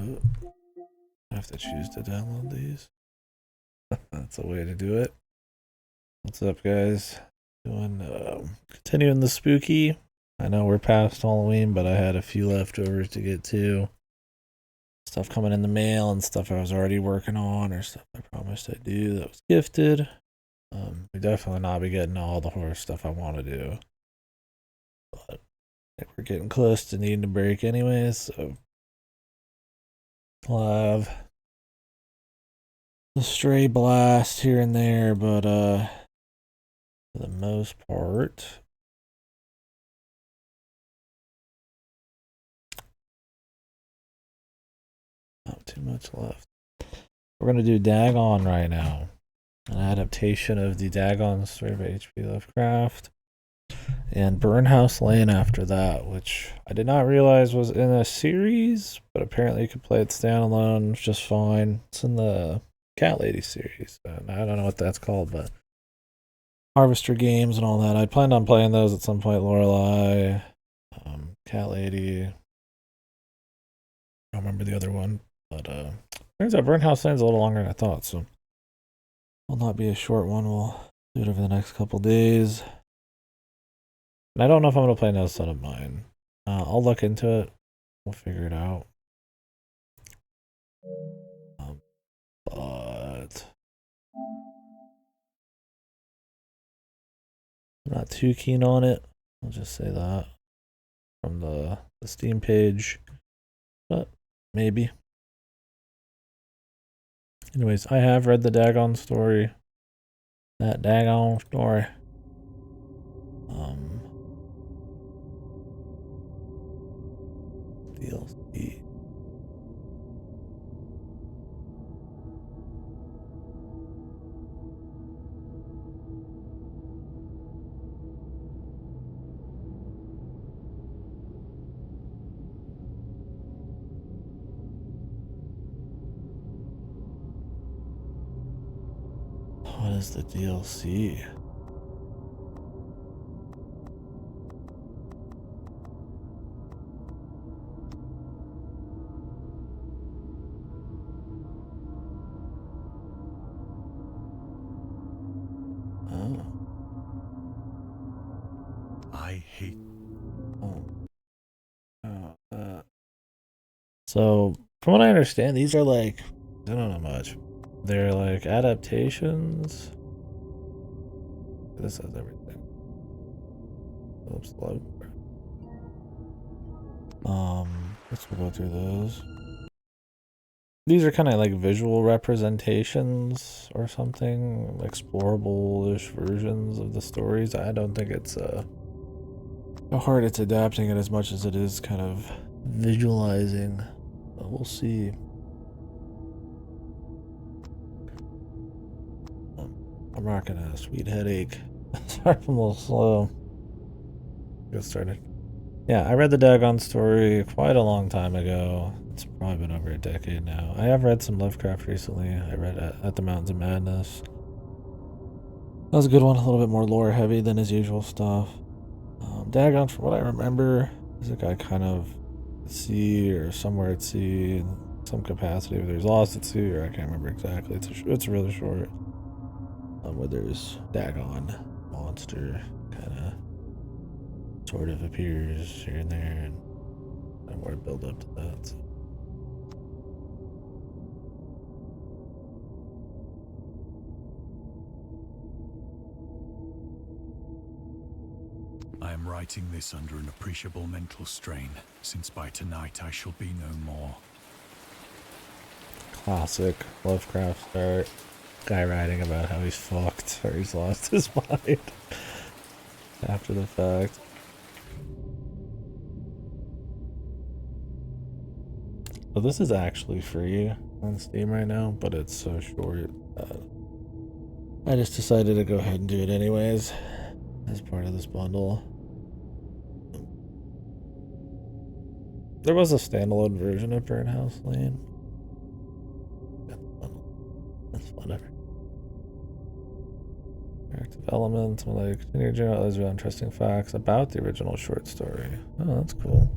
Oh, I have to choose to download these. That's a way to do it. What's up, guys? Continuing the spooky. I know we're past Halloween, but I had a few leftovers to get to. Stuff coming in the mail and stuff I was already working on, or stuff I promised I'd do that was gifted. We definitely not be getting all the horror stuff I want to do, but I think we're getting close to needing a break anyways, so I'll have a stray blast here and there, but for the most part, not too much left. We're gonna do Dagon right now, an adaptation of the Dagon story by H.P. Lovecraft, and Burnhouse Lane after that, which I did not realize was in a series, but apparently you could play it standalone just fine. It's in the Cat Lady series, and I don't know what that's called, but Harvester games and all that. I planned on playing those at some point. Lorelei, Cat Lady. I don't remember the other one, but turns out Burnhouse Lane's a little longer than I thought, so will not be a short one. We'll do it over the next couple days. And I don't know if I'm gonna play No Son of Mine. I'll look into it. We'll figure it out. But I'm not too keen on it. I'll just say that from the Steam page, but maybe. Anyways, I have read the Dagon story. That Dagon story. DLC. What is the DLC? Oh. I hate. So, from what I understand, these are like, I don't know much. They're like adaptations. This has everything. Oops, load. Let's go through those. These are kind of like visual representations or something, explorable-ish versions of the stories. I don't think it's how hard it's adapting it as much as it is kind of visualizing. But we'll see. I'm rocking a sweet headache. Sorry, I'm a little slow. Get started. Yeah, I read the Dagon story quite a long time ago. It's probably been over a decade now. I have read some Lovecraft recently. I read At the Mountains of Madness. That was a good one, a little bit more lore heavy than his usual stuff. Dagon, from what I remember, is a guy kind of at sea or somewhere at sea in some capacity, whether he's lost at sea or I can't remember exactly. It's really short. Where there's Dagon, monster, kind of sort of appears here and there, and more build up to that. So. I am writing this under an appreciable mental strain, since by tonight I shall be no more. Classic Lovecraft start. Guy writing about how he's fucked or he's lost his mind after the fact. So this is actually free on Steam right now, but it's so short that I just decided to go ahead and do it anyways as part of this bundle. There was a standalone version of Burnhouse Lane. That's whatever. Interactive elements, when they continue to generate those really interesting facts about the original short story. Oh, that's cool.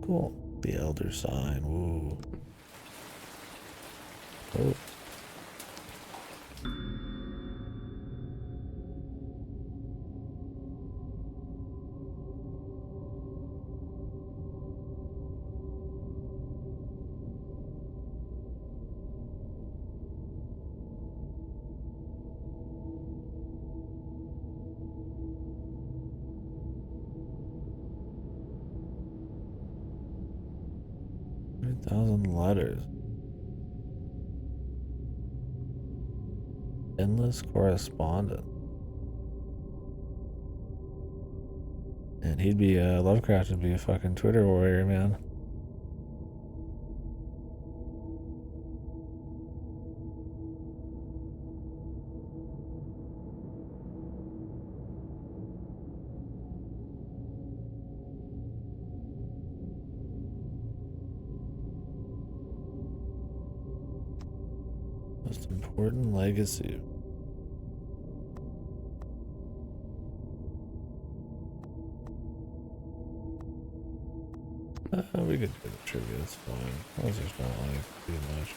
Cool. The Elder Sign. Woo. Oh. Thousand letters. Endless correspondence. And he'd be, Lovecraft would be a fucking Twitter warrior, man. Most important legacy. We could do the trivia, it's fine. As long as there's not like too much.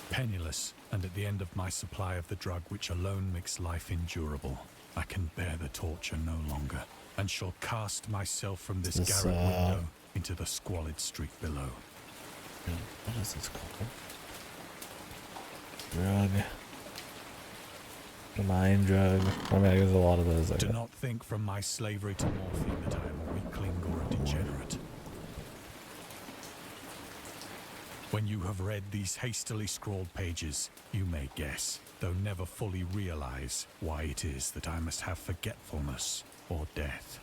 Penniless, and at the end of my supply of the drug which alone makes life endurable, I can bear the torture no longer, and shall cast myself from this garret window into the squalid street below. What is this called? Drug. The mind drug. I mean, there's a lot of those. Do not think from my slavery to morphine that I am a weakling or a degenerate. When you have read these hastily scrawled pages, you may guess, though never fully realize, why it is that I must have forgetfulness or death.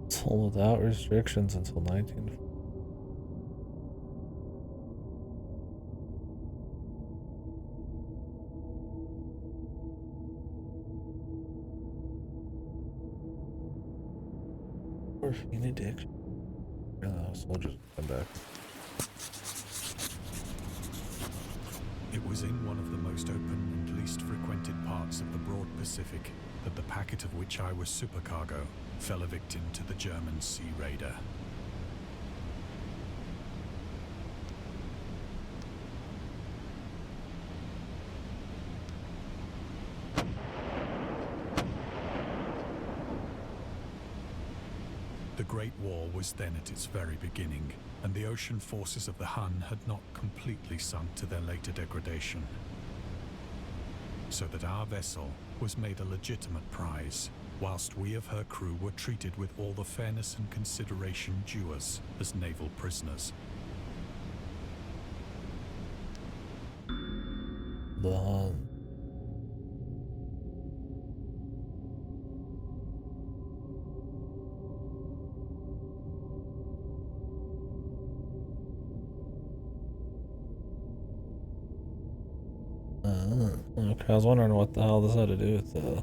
Sold without restrictions until 1940. Morphine addiction. Soldiers come back. It was in one of the most open and least frequented parts of the broad Pacific that the packet of which I was supercargo fell a victim to the German sea raider. The Great War was then at its very beginning, and the ocean forces of the Hun had not completely sunk to their later degradation. So that our vessel was made a legitimate prize, whilst we of her crew were treated with all the fairness and consideration due us as naval prisoners. The Hun. Okay, I was wondering what the hell this had to do with the...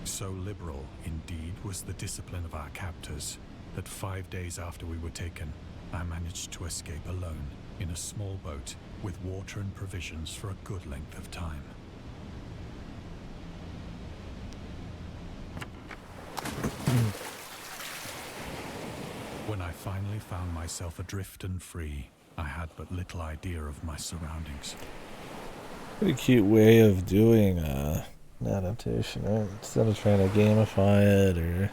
So liberal, indeed, was the discipline of our captors, that 5 days after we were taken, I managed to escape alone in a small boat with water and provisions for a good length of time. When I finally found myself adrift and free, I had but little idea of my surroundings. Pretty cute way of doing an adaptation, right? Instead of trying to gamify it or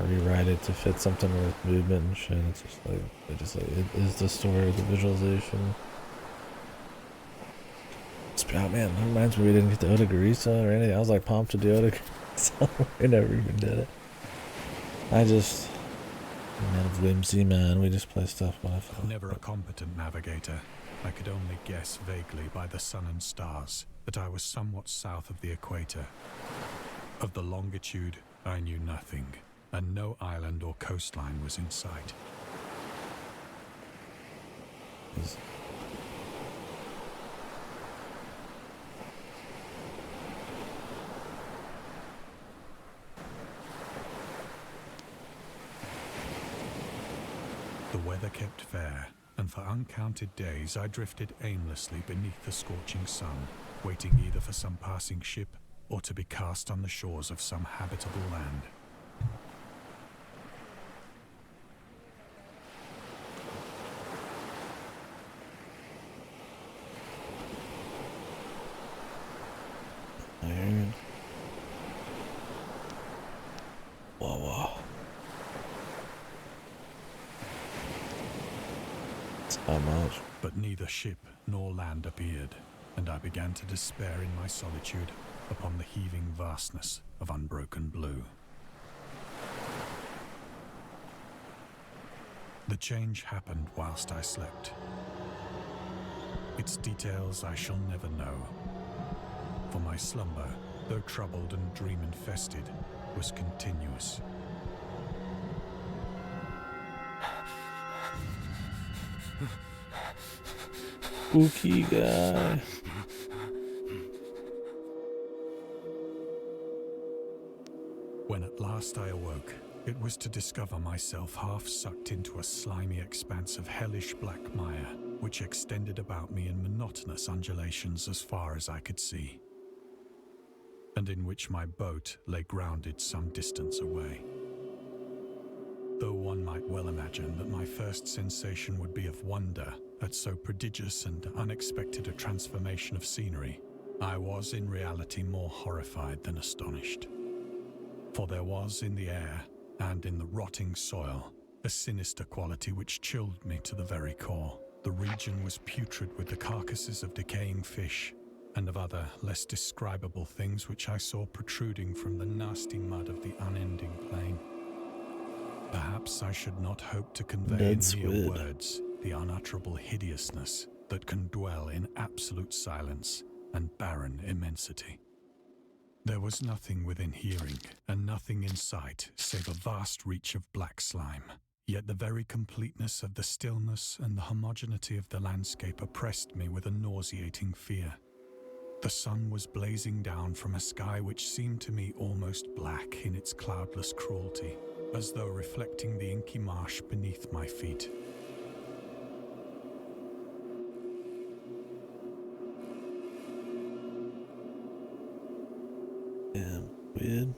rewrite it to fit something with movement and shit, it's just like it is the story of the visualization. Oh man, that reminds me we didn't get the Odagrisa or anything. I was like pumped to do Odagrisa. We never even did it. I just, man of whimsy, man. We just play stuff when I feel. Never a competent navigator, I could only guess vaguely by the sun and stars that I was somewhat south of the equator. Of the longitude, I knew nothing, and no island or coastline was in sight. The weather kept fair, and for uncounted days I drifted aimlessly beneath the scorching sun, waiting either for some passing ship or to be cast on the shores of some habitable land. Iron. Whoa. That's how much. But neither ship nor land appeared, and I began to despair in my solitude upon the heaving vastness of unbroken blue. The change happened whilst I slept. Its details I shall never know, for my slumber, though troubled and dream-infested, was continuous. Spooky guy. When at last I awoke, it was to discover myself half sucked into a slimy expanse of hellish black mire, which extended about me in monotonous undulations as far as I could see, and in which my boat lay grounded some distance away. Though one might well imagine that my first sensation would be of wonder at so prodigious and unexpected a transformation of scenery, I was in reality more horrified than astonished. For there was in the air and in the rotting soil a sinister quality which chilled me to the very core. The region was putrid with the carcasses of decaying fish and of other less describable things which I saw protruding from the nasty mud of the unending plain. Perhaps I should not hope to convey in mere words the unutterable hideousness that can dwell in absolute silence and barren immensity. There was nothing within hearing and nothing in sight save a vast reach of black slime. Yet the very completeness of the stillness and the homogeneity of the landscape oppressed me with a nauseating fear. The sun was blazing down from a sky which seemed to me almost black in its cloudless cruelty, as though reflecting the inky marsh beneath my feet. Yeah, weird.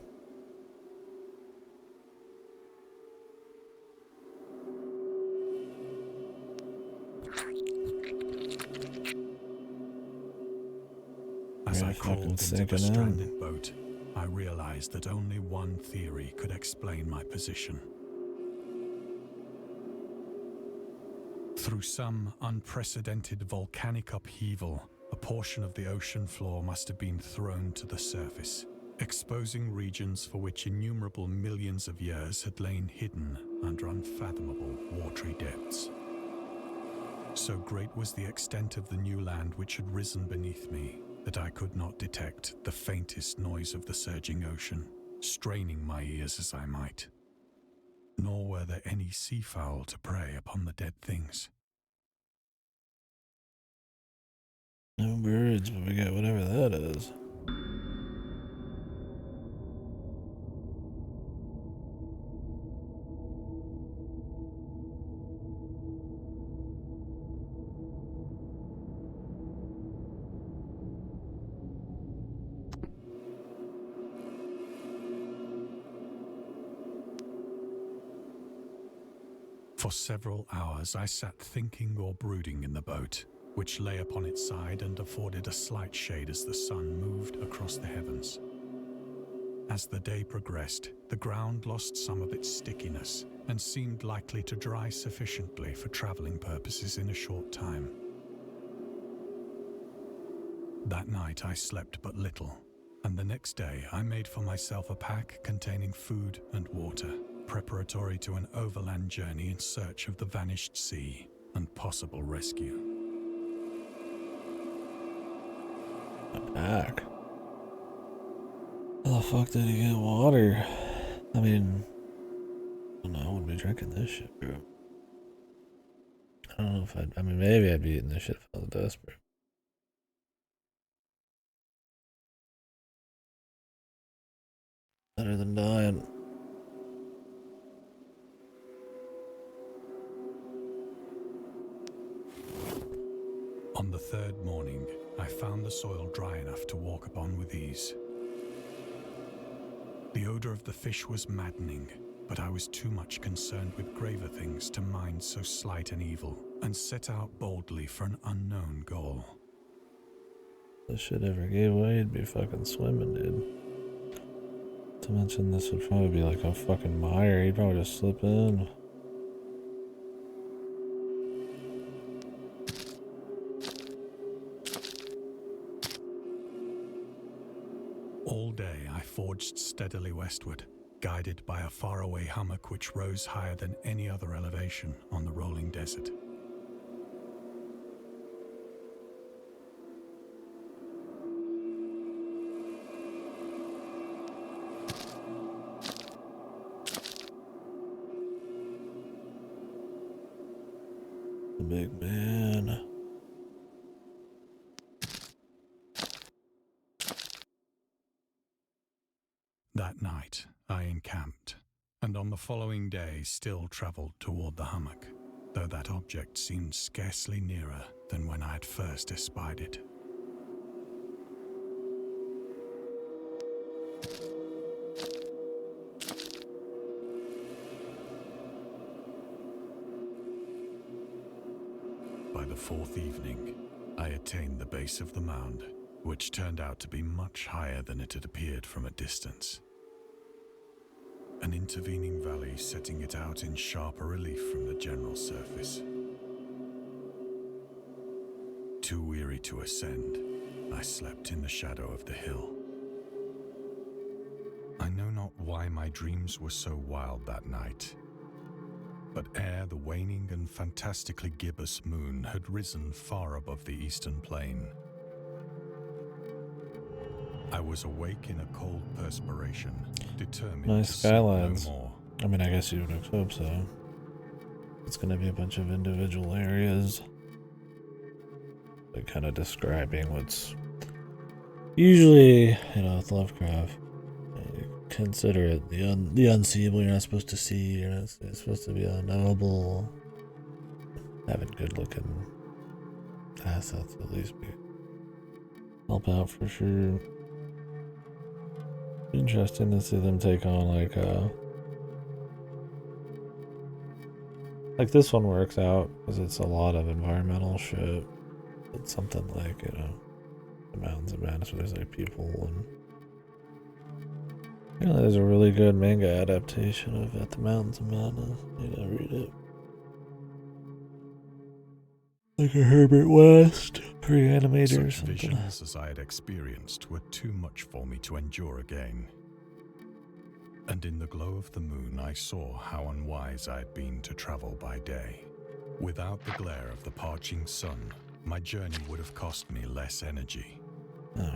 As I crawled into the stranded boat, I realized that only one theory could explain my position. Through some unprecedented volcanic upheaval, a portion of the ocean floor must have been thrown to the surface, exposing regions for which innumerable millions of years had lain hidden under unfathomable watery depths. So great was the extent of the new land which had risen beneath me that I could not detect the faintest noise of the surging ocean, straining my ears as I might. Nor were there any seafowl to prey upon the dead things. No birds, but we got whatever that is. For several hours I sat thinking or brooding in the boat, which lay upon its side and afforded a slight shade as the sun moved across the heavens. As the day progressed, the ground lost some of its stickiness and seemed likely to dry sufficiently for traveling purposes in a short time. That night I slept but little, and the next day I made for myself a pack containing food and water, preparatory to an overland journey in search of the vanished sea and possible rescue. A pack? How the fuck did he get water? I mean, I don't know, I wouldn't be drinking this shit, bro. I don't know if I mean, maybe I'd be eating this shit if I was desperate. Better than dying. On the third morning, I found the soil dry enough to walk upon with ease. The odor of the fish was maddening, but I was too much concerned with graver things to mind so slight an evil, and set out boldly for an unknown goal. If this shit ever gave way, you'd be fucking swimming, dude. To mention this would probably be like a fucking mire, you'd probably just slip in. All day I forged steadily westward, guided by a faraway hummock which rose higher than any other elevation on the rolling desert. The big man. That night I encamped, and on the following day still travelled toward the hummock, though that object seemed scarcely nearer than when I had first espied it. By the fourth evening, I attained the base of the mound, which turned out to be much higher than it had appeared from a distance. An intervening valley setting it out in sharper relief from the general surface. Too weary to ascend, I slept in the shadow of the hill. I know not why my dreams were so wild that night, but ere the waning and fantastically gibbous moon had risen far above the eastern plain, I was awake in a cold perspiration, determined Nice to skylines. see no more. I mean, I guess you would hope so. It's gonna be a bunch of individual areas. Like, kind of describing what's usually, with Lovecraft, consider it the unseeable. You're not supposed to see. It's supposed to be unknowable. Having good looking assets at least help out for sure. Interesting to see them take on like this one works out because it's a lot of environmental shit. It's something like, the Mountains of Madness where there's like people, and there's a really good manga adaptation of At the Mountains of Madness. You gotta read it. Like a Herbert West pre-animator or Such something. visions as I had experienced were too much for me to endure again. And in the glow of the moon I saw how unwise I had been to travel by day. Without the glare of the parching sun, my journey would have cost me less energy. Oh.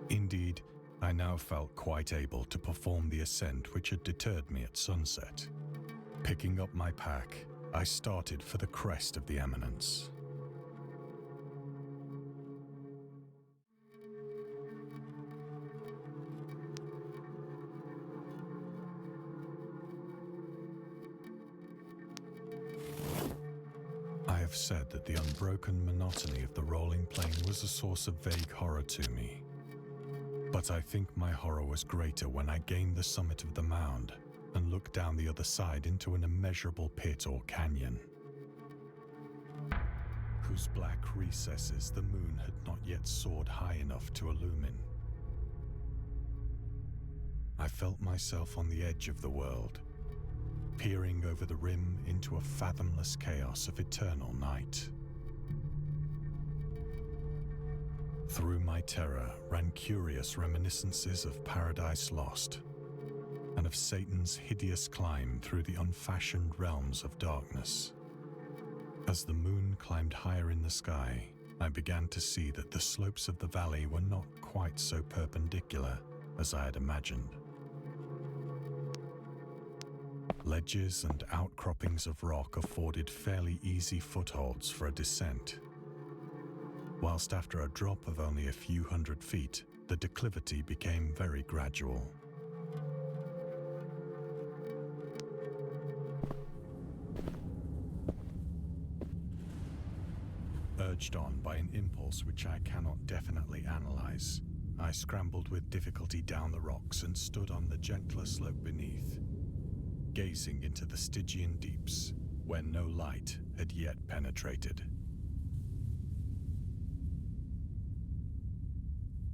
Indeed, I now felt quite able to perform the ascent which had deterred me at sunset. Picking up my pack, I started for the crest of the eminence. I have said that the unbroken monotony of the rolling plain was a source of vague horror to me. But I think my horror was greater when I gained the summit of the mound and looked down the other side into an immeasurable pit or canyon, whose black recesses the moon had not yet soared high enough to illumine. I felt myself on the edge of the world, peering over the rim into a fathomless chaos of eternal night. Through my terror ran curious reminiscences of Paradise Lost, and of Satan's hideous climb through the unfashioned realms of darkness. As the moon climbed higher in the sky, I began to see that the slopes of the valley were not quite so perpendicular as I had imagined. Ledges and outcroppings of rock afforded fairly easy footholds for a descent, whilst after a drop of only a few hundred feet, the declivity became very gradual. Urged on by an impulse which I cannot definitely analyze, I scrambled with difficulty down the rocks and stood on the gentler slope beneath, gazing into the Stygian deeps, where no light had yet penetrated.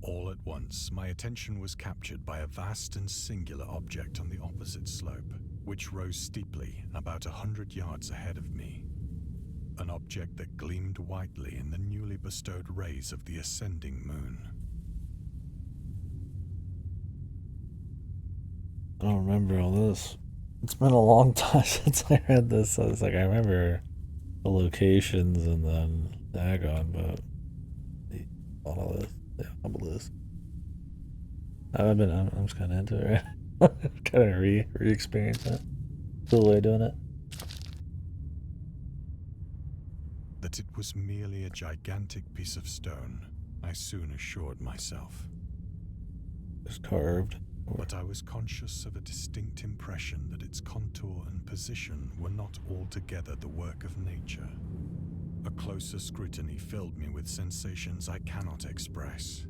All at once, my attention was captured by a vast and singular object on the opposite slope, which rose steeply about 100 yards ahead of me. An object that gleamed whitely in the newly bestowed rays of the ascending moon. I don't remember all this. It's been a long time since I read this. So it's like I remember the locations and then Dagon, but all of this, the obelisk. I'm just kind of into it, right? Kind of re-experience it. Cool way of doing it. That it was merely a gigantic piece of stone, I soon assured myself. It's carved. But I was conscious of a distinct impression that its contour and position were not altogether the work of nature. A closer scrutiny filled me with sensations I cannot express.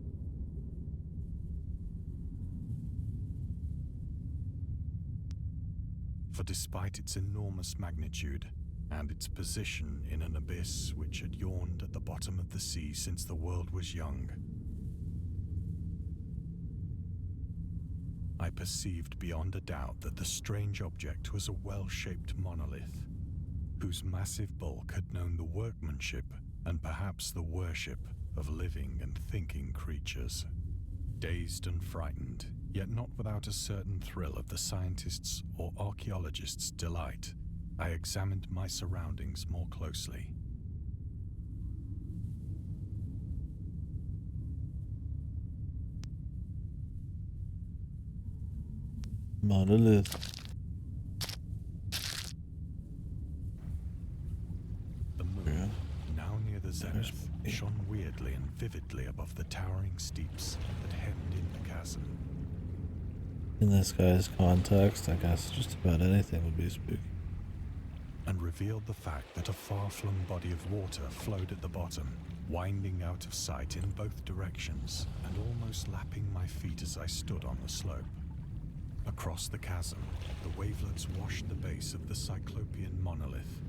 For despite its enormous magnitude, and its position in an abyss which had yawned at the bottom of the sea since the world was young, I perceived beyond a doubt that the strange object was a well-shaped monolith, whose massive bulk had known the workmanship and perhaps the worship of living and thinking creatures. Dazed and frightened, yet not without a certain thrill of the scientist's or archaeologist's delight, I examined my surroundings more closely. Monolith. The moon, now near the zenith, shone weirdly and vividly above the towering steeps that hemmed in the chasm. In this guy's context, I guess just about anything would be spooky. And revealed the fact that a far-flung body of water flowed at the bottom, winding out of sight in both directions and almost lapping my feet as I stood on the slope. Across the chasm, the wavelets washed the base of the Cyclopean monolith,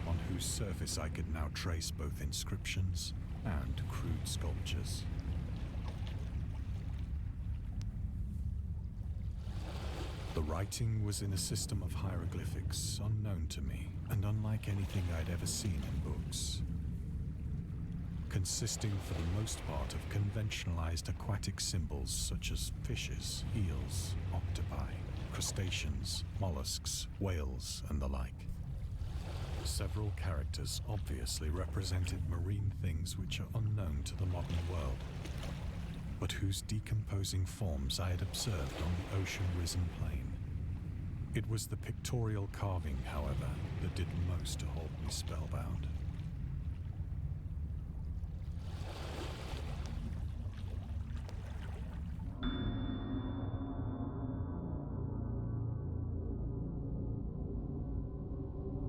on whose surface I could now trace both inscriptions and crude sculptures. The writing was in a system of hieroglyphics unknown to me and unlike anything I'd ever seen in books, consisting for the most part of conventionalized aquatic symbols such as fishes, eels, octopi, crustaceans, mollusks, whales, and the like. Several characters obviously represented marine things which are unknown to the modern world, but whose decomposing forms I had observed on the ocean-risen plain. It was the pictorial carving, however, that did most to hold me spellbound.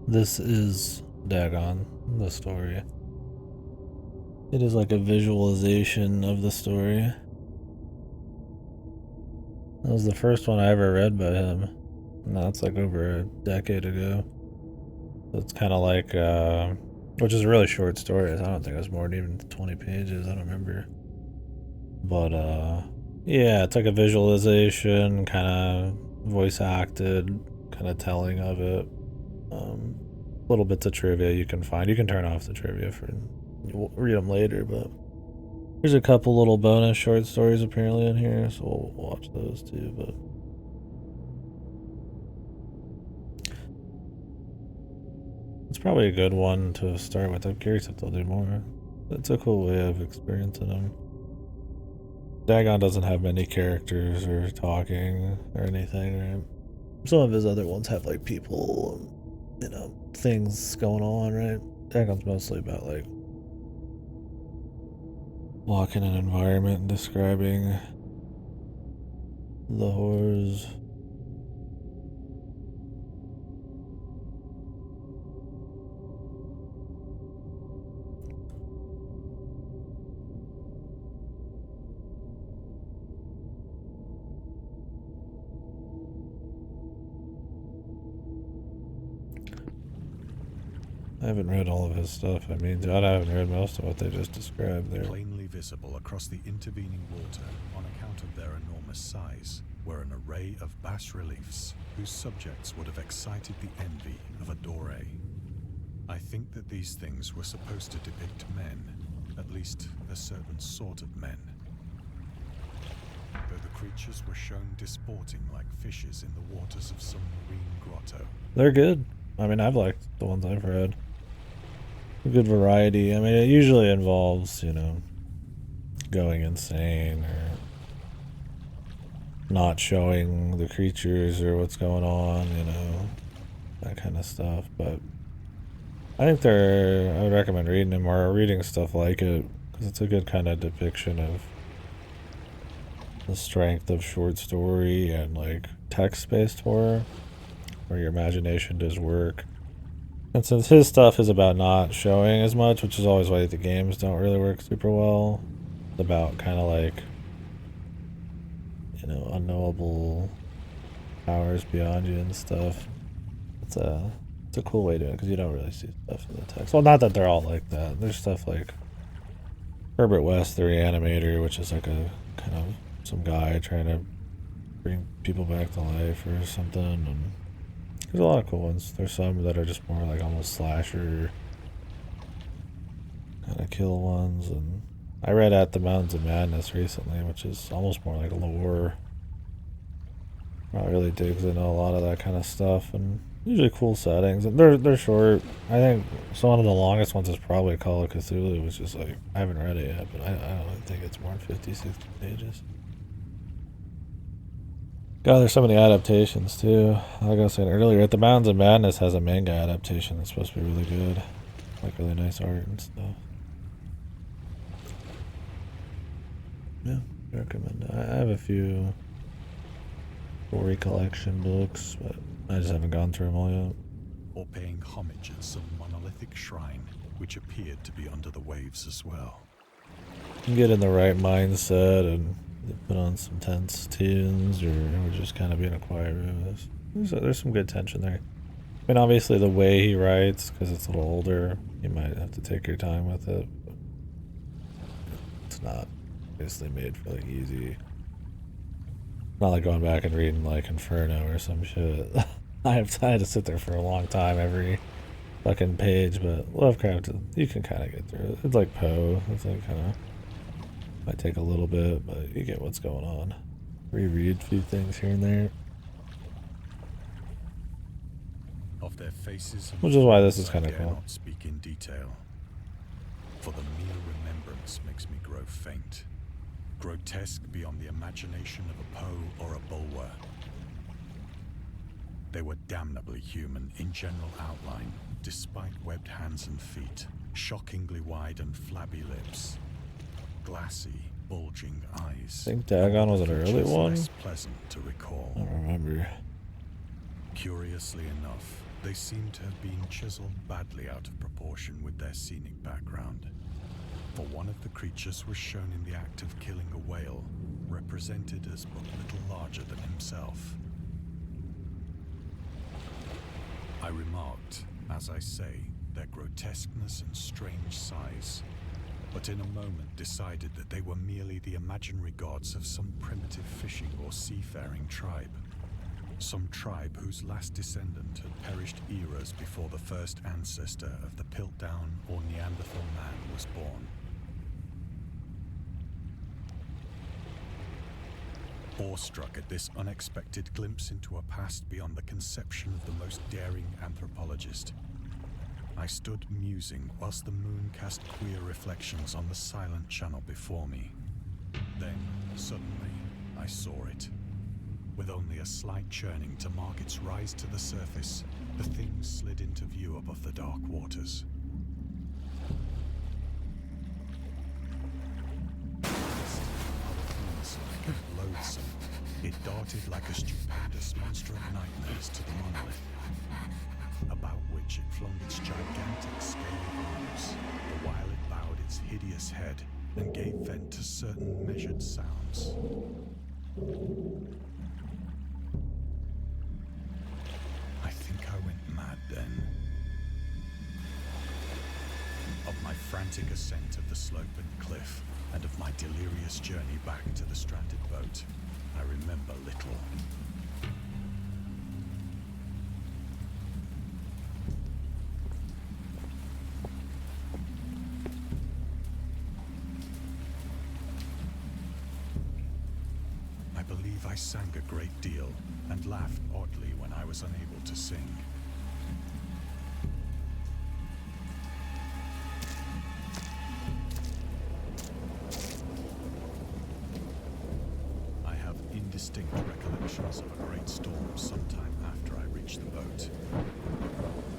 This is Dagon, the story. It is like a visualization of the story. That was the first one I ever read by him. And that's like over a decade ago. So it's kind of like, which is a really short story. I don't think it was more than even 20 pages. I don't remember. But, yeah, it's like a visualization, kind of voice acted, kind of telling of it. Little bits of trivia you can find. You can turn off the trivia for, you'll read them later, but There's a couple little bonus short stories apparently in here, so we'll watch those too, but it's probably a good one to start with. I'm curious if they'll do more. It's a cool way of experiencing them. Dagon doesn't have many characters or talking or anything, right? Some of his other ones have like people, you know, things going on, right? Dagon's mostly about like walking an environment and describing the horrors. I haven't read all of his stuff. I mean, I haven't read most of what they just described there. Plainly visible across the intervening water on account of their enormous size were an array of bas-reliefs whose subjects would have excited the envy of a Doré. I think that these things were supposed to depict men, at least a certain sort of men. Though the creatures were shown disporting like fishes in the waters of some marine grotto. They're good. I mean, I've liked the ones I've read. A good variety. I mean, it usually involves, you know, going insane or not showing the creatures or what's going on, you know, that kind of stuff. But I think I would recommend reading them or reading stuff like it because it's a good kind of depiction of the strength of short story and like text-based horror where your imagination does work. And since his stuff is about not showing as much, which is always why the games don't really work super well, it's about kind of like, you know, unknowable powers beyond you and stuff. It's a cool way to do it because you don't really see stuff in the text. Well, not that they're all like that. There's stuff like Herbert West, the Reanimator, which is like a kind of some guy trying to bring people back to life or something, and there's a lot of cool ones. There's some that are just more like almost slasher kind of kill ones, and I read At the Mountains of Madness recently, which is almost more like lore. Not really digs into a lot of that kind of stuff, and usually cool settings. And they're short. I think one of the longest ones is probably Call of Cthulhu, which is like I haven't read it yet, but I don't think it's more than 50, 60 pages. God, there's so many adaptations too. Like I was saying earlier, At the Mountains of Madness has a manga adaptation that's supposed to be really good. Like really nice art and stuff. Yeah, I recommend it. I have a few story collection books, but I just haven't gone through them all yet. Or paying homage at some monolithic shrine, which appeared to be under the waves as well. You can get in the right mindset and put on some tense tunes or just kind of be in a quiet room. There's some good tension there. I mean, obviously the way he writes, because it's a little older, you might have to take your time with it. But it's not basically made for like easy. Not like going back and reading like Inferno or some shit. I had to sit there for a long time every fucking page, but Lovecraft, you can kind of get through it. It's like Poe. It's like kind of might take a little bit, but you get what's going on. Reread a few things here and there. Of their faces, Which is why this is kind of I dare cool. not speak in detail, for the mere remembrance makes me grow faint, grotesque beyond the imagination of a Poe or a Bulwer. They were damnably human in general outline, despite webbed hands and feet, shockingly wide and flabby lips, glassy, bulging eyes. I think Dagon was an early one. Less pleasant to recall. I don't remember. Curiously enough, they seem to have been chiseled badly out of proportion with their scenic background. For one of the creatures was shown in the act of killing a whale, represented as but little larger than himself. I remarked, as I say, their grotesqueness and strange size, but in a moment decided that they were merely the imaginary gods of some primitive fishing or seafaring tribe. Some tribe whose last descendant had perished eras before the first ancestor of the Piltdown or Neanderthal man was born. Awestruck at this unexpected glimpse into a past beyond the conception of the most daring anthropologist, I stood musing whilst the moon cast queer reflections on the silent channel before me. Then, suddenly, I saw it. With only a slight churning to mark its rise to the surface, the thing slid into view above the dark waters. Powerful, loathsome, it darted like a stupendous monster of nightmares to the monolith, about which it flung its gigantic scaly arms, the while it bowed its hideous head and gave vent to certain measured sounds. I think I went mad then. Of my frantic ascent of the sloping cliff and of my delirious journey back to the stranded boat, I remember little. I believe I sang a great deal and laughed oddly when I was unable to sing. I have indistinct recollections of a great storm sometime after I reached the boat.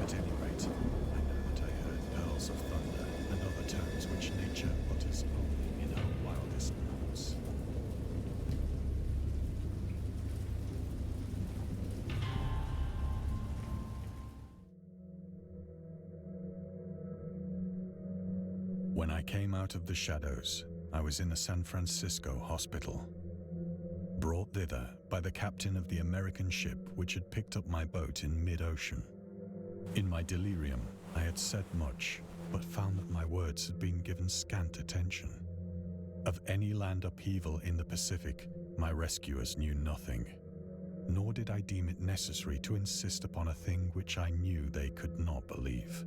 At any rate, I know that I heard pearls of thunder and other tones which nature utters only in her wildest moods. When I came out of the shadows, I was in a San Francisco hospital, brought thither by the captain of the American ship which had picked up my boat in mid-ocean. In my delirium, I had said much, but found that my words had been given scant attention. Of any land upheaval in the Pacific, my rescuers knew nothing, nor did I deem it necessary to insist upon a thing which I knew they could not believe.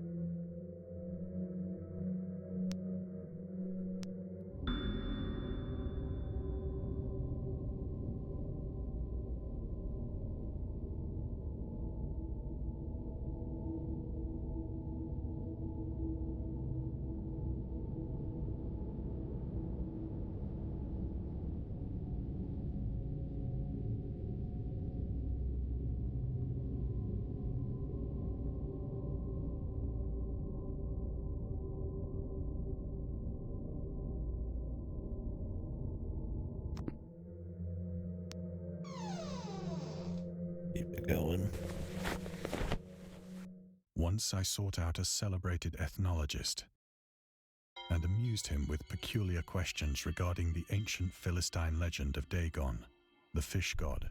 Keep it going. Once I sought out a celebrated ethnologist and amused him with peculiar questions regarding the ancient Philistine legend of Dagon, the fish god.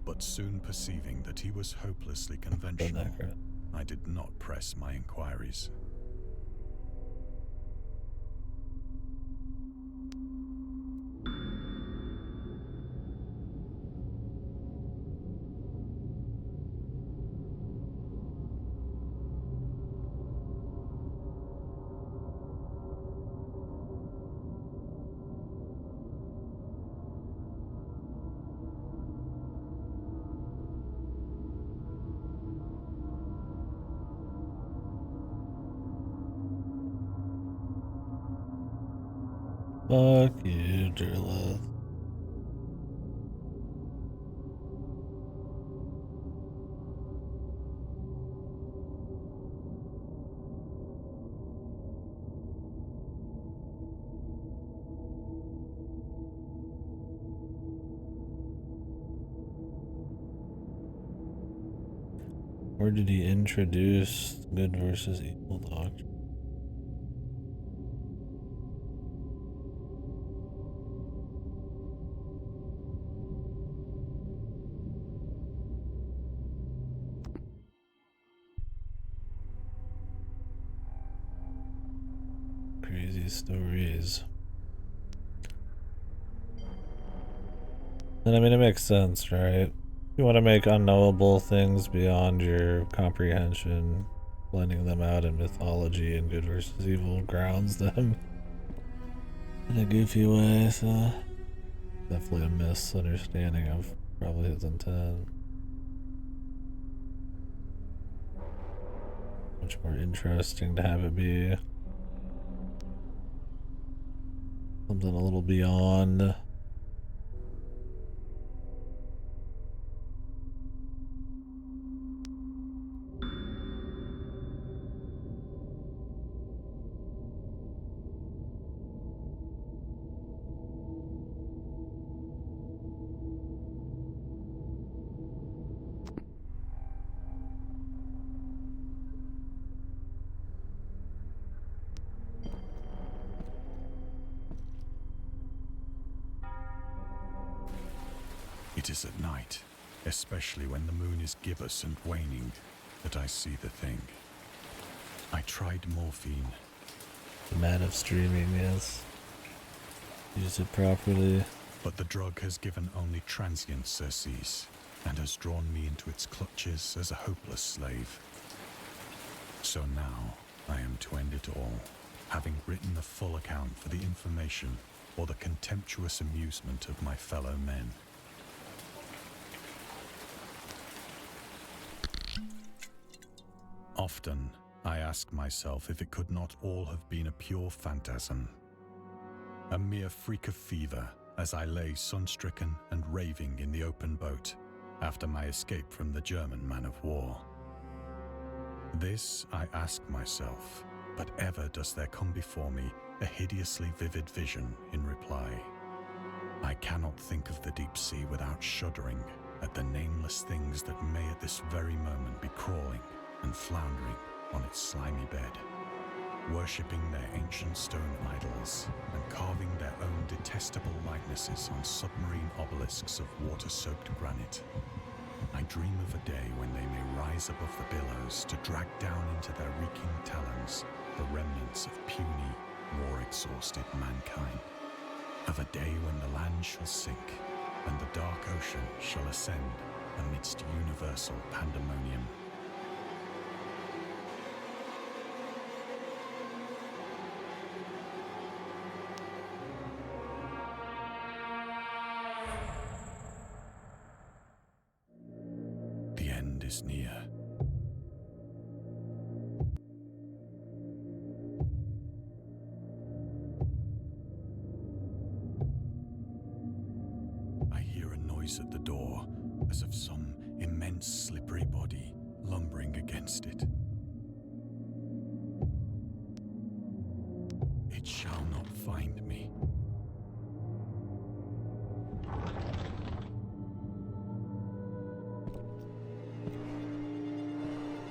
But soon perceiving that he was hopelessly conventional, I did not press my inquiries. Fuck you, Drillith. Where did he introduce good versus evil doctrine? these stories. And I mean, it makes sense, right? You want to make unknowable things beyond your comprehension, blending them out in mythology and good versus evil grounds them in a goofy way, so definitely a misunderstanding of probably his intent. Much more interesting to have it be something a little beyond. It is at night, especially when the moon is gibbous and waning, that I see the thing. I tried morphine. The man of streaming, yes. Use it properly. But the drug has given only transient surcease, and has drawn me into its clutches as a hopeless slave. So now, I am to end it all, having written the full account for the information or the contemptuous amusement of my fellow men. Often, I ask myself if it could not all have been a pure phantasm. A mere freak of fever as I lay sun-stricken and raving in the open boat after my escape from the German man-of-war. This I ask myself, but ever does there come before me a hideously vivid vision in reply. I cannot think of the deep sea without shuddering at the nameless things that may at this very moment be crawling and floundering on its slimy bed, worshipping their ancient stone idols and carving their own detestable likenesses on submarine obelisks of water-soaked granite. I dream of a day when they may rise above the billows to drag down into their reeking talons the remnants of puny, war-exhausted mankind. Of a day when the land shall sink and the dark ocean shall ascend amidst universal pandemonium. The end is near. I hear a noise at the door, as of some immense slippery body lumbering against it. It shall not find me.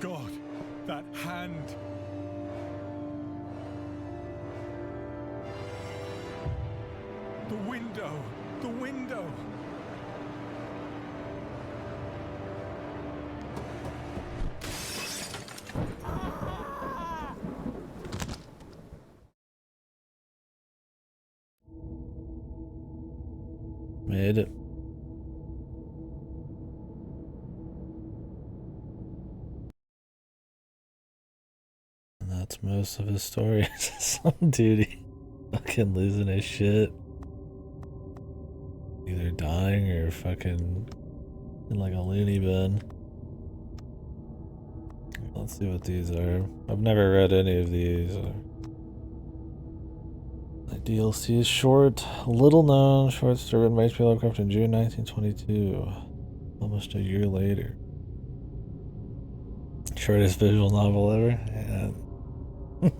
God, that hand! The window! The window! Made it. And that's most of his story. Some dude fucking losing his shit. Either dying or fucking in like a loony bin. Let's see what these are. I've never read any of these. The DLC is short, little known short story written by H.P. Lovecraft in June 1922. Almost a year later. Shortest visual novel ever? Yeah.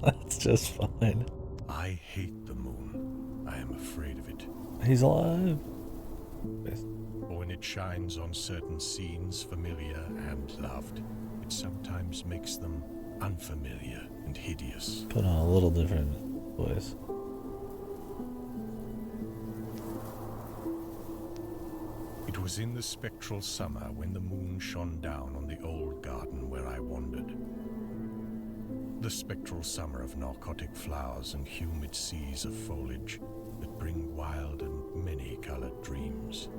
That's just fine. I hate the moon. I am afraid of it. He's alive. For when it shines on certain scenes familiar and loved, it sometimes makes them unfamiliar and hideous. Put on a little different voice. It was in the spectral summer when the moon shone down on the old garden where I wandered. The spectral summer of narcotic flowers and humid seas of foliage that bring wild and many-colored dreams.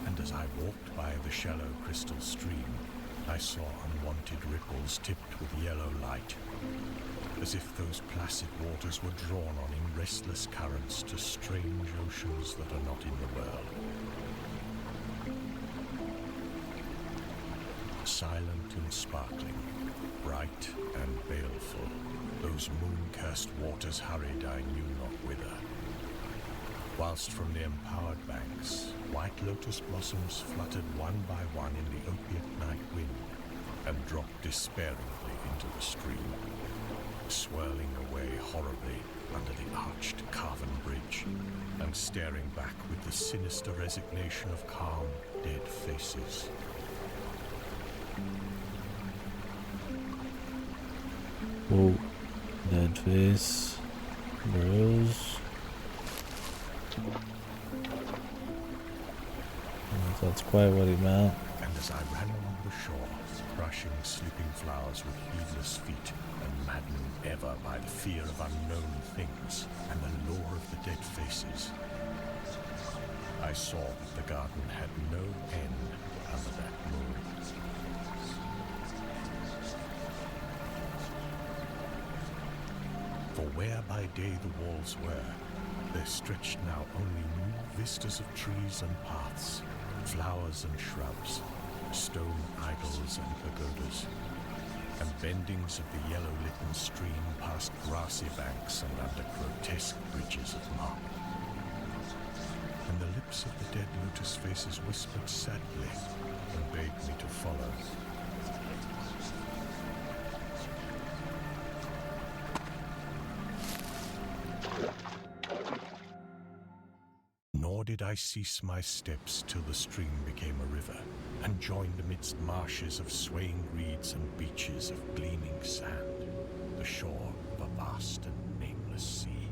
And as I walked by the shallow crystal stream, I saw unwanted ripples tipped with yellow light, as if those placid waters were drawn on in restless currents to strange oceans that are not in the world. Silent and sparkling, bright and baleful, those moon-cursed waters hurried I knew not whither. Whilst from the empowered banks, white lotus blossoms fluttered one by one in the opiate night wind and dropped despairingly into the stream, swirling away horribly under the arched carven bridge and staring back with the sinister resignation of calm, dead faces. Whoa. Dead face. Bros. That's quite what he meant. And as I ran along the shore, crushing sleeping flowers with heedless feet, and maddened ever by the fear of unknown things and the lure of the dead faces, I saw that the garden had no end under that moon. For where by day the walls were, there stretched now only new vistas of trees and paths, flowers and shrubs, stone idols and pagodas, and bendings of the yellow-litten stream past grassy banks and under grotesque bridges of marble. And the lips of the dead lotus faces whispered sadly and begged me to follow. Nor did I cease my steps till the stream became a river, and joined amidst marshes of swaying reeds and beaches of gleaming sand, the shore of a vast and nameless sea.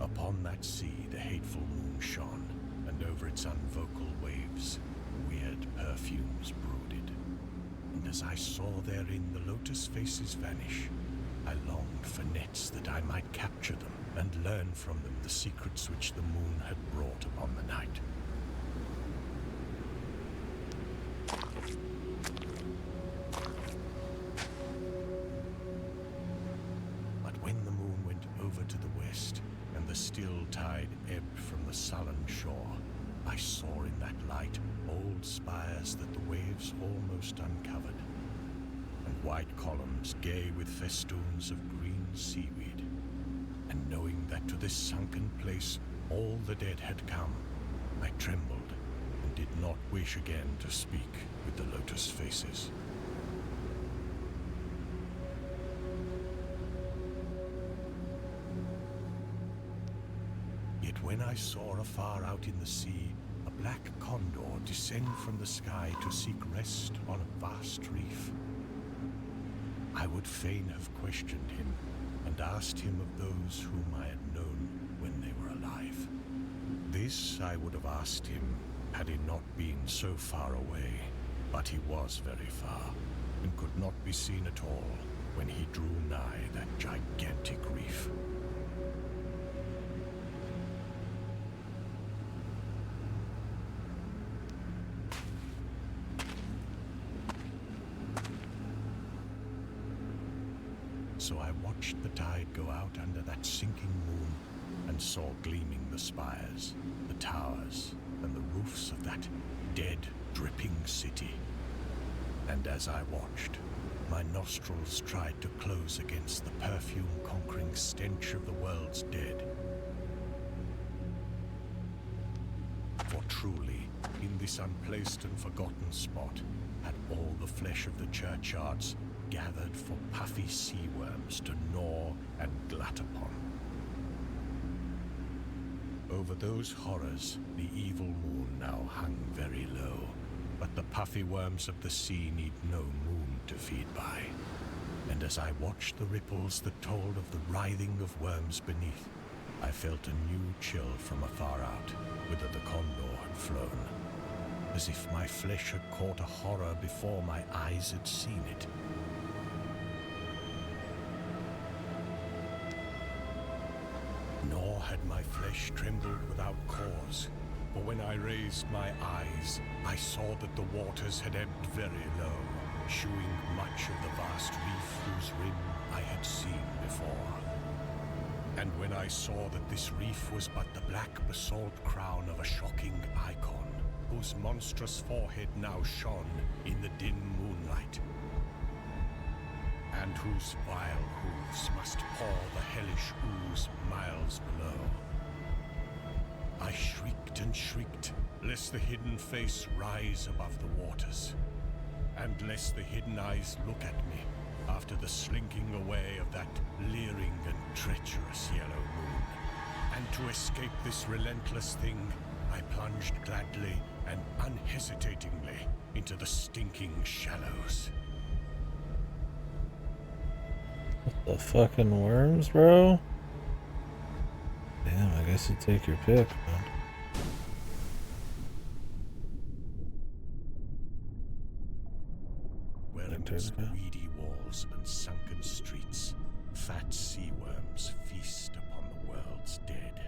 Upon that sea the hateful moon shone, and over its unvocal waves weird perfumes brooded. And as I saw therein the lotus faces vanish, I longed for nets that I might capture them and learn from them the secrets which the moon had brought upon the night. But when the moon went over to the west, and the still tide ebbed from the sullen shore, I saw in that light old spires that the waves almost uncovered, and white columns gay with festoons of green seaweed. And knowing that to this sunken place all the dead had come, I trembled and did not wish again to speak with the lotus faces. Yet when I saw afar out in the sea a black condor descend from the sky to seek rest on a vast reef, I would fain have questioned him and asked him of those whom I had known when they were alive. This I would have asked him had he not been so far away, but he was very far and could not be seen at all when he drew nigh that gigantic reef. So I watched the tide go out under that sinking moon and saw gleaming the spires, the towers, and the roofs of that dead, dripping city. And as I watched, my nostrils tried to close against the perfume-conquering stench of the world's dead. For truly, in this unplaced and forgotten spot, had all the flesh of the churchyards gathered for puffy sea worms to gnaw and glut upon. Over those horrors, the evil moon now hung very low, but the puffy worms of the sea need no moon to feed by. And as I watched the ripples that told of the writhing of worms beneath, I felt a new chill from afar out, whither the condor had flown, as if my flesh had caught a horror before my eyes had seen it. Nor had my flesh trembled without cause, for when I raised my eyes, I saw that the waters had ebbed very low, shewing much of the vast reef whose rim I had seen before. And when I saw that this reef was but the black basalt crown of a shocking icon, whose monstrous forehead now shone in the dim moonlight, and whose vile hooves must pour the hellish ooze miles below, I shrieked and shrieked, lest the hidden face rise above the waters, and lest the hidden eyes look at me after the slinking away of that leering and treacherous yellow moon. And to escape this relentless thing, I plunged gladly and unhesitatingly into the stinking shallows. The fucking worms, bro? Damn, I guess you take your pick, man. Where amidst weedy walls and sunken streets, fat sea worms feast upon the world's dead.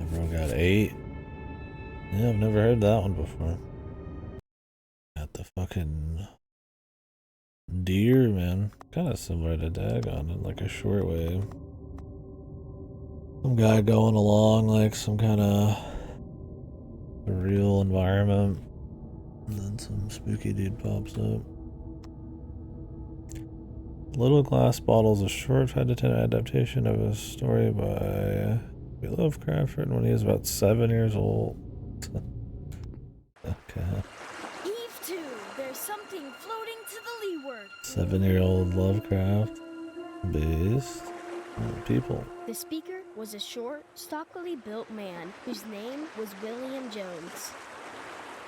Everyone got 8. Yeah, I've never heard that one before. Got the fucking deer, man. Kind of similar to Dagon in like a short way. Some guy going along like some kind of real environment, and then some spooky dude pops up. Little Glass Bottles, a short 5 to 10 adaptation of a story by Lovecraft written when he was about 7 years old. Okay. Heave to! There's something floating to the leeward. 7-year-old Lovecraft based people. The speaker was a short, stockily built man whose name was William Jones.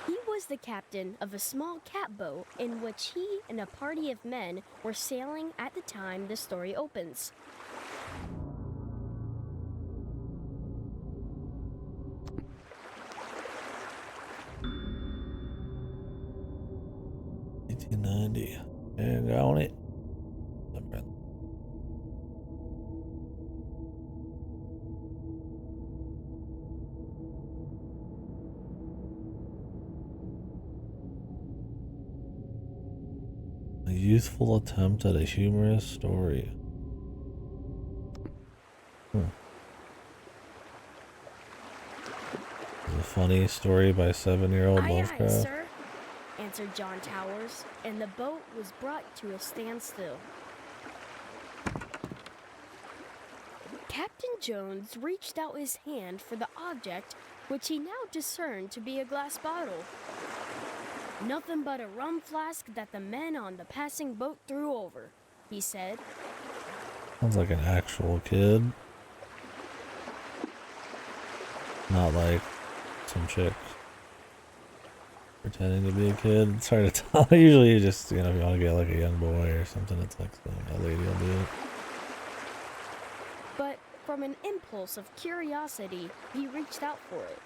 He was the captain of a small catboat in which he and a party of men were sailing at the time the story opens. $18.90. And on it. A youthful attempt at a humorous story. A funny story by 7-year-old Lovecraft. Aye, sir, answered John Towers, and the boat was brought to a standstill. Captain Jones reached out his hand for the object which he now discerned to be a glass bottle. Nothing but a rum flask that the men on the passing boat threw over, he said. Sounds like an actual kid. Not like some chick pretending to be a kid. It's hard to tell. Usually you just, if you want to get like a young boy or something, it's like a lady will do it. But from an impulse of curiosity, he reached out for it.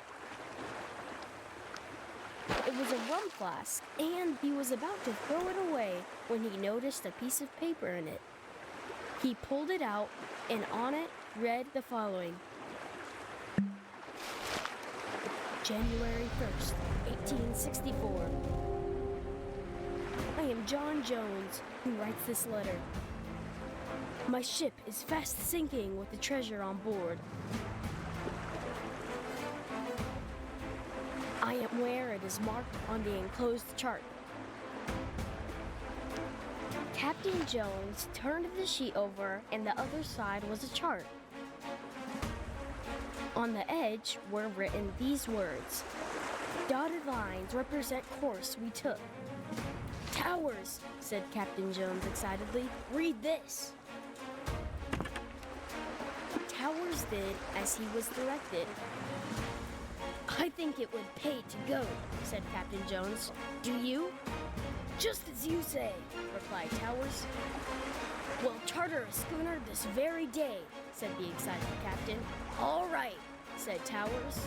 It was a rum flask, and he was about to throw it away when he noticed a piece of paper in it. He pulled it out, and on it read the following. January 1st, 1864. I am John Jones, who writes this letter. My ship is fast sinking with the treasure on board. I am where it is marked on the enclosed chart. Captain Jones turned the sheet over, and the other side was a chart. On the edge were written these words. Dotted lines represent course we took. Towers, said Captain Jones excitedly. Read this. Towers did as he was directed. I think it would pay to go, said Captain Jones. Do you? Just as you say, replied Towers. We'll charter a schooner this very day, said the excited captain. All right, said Towers.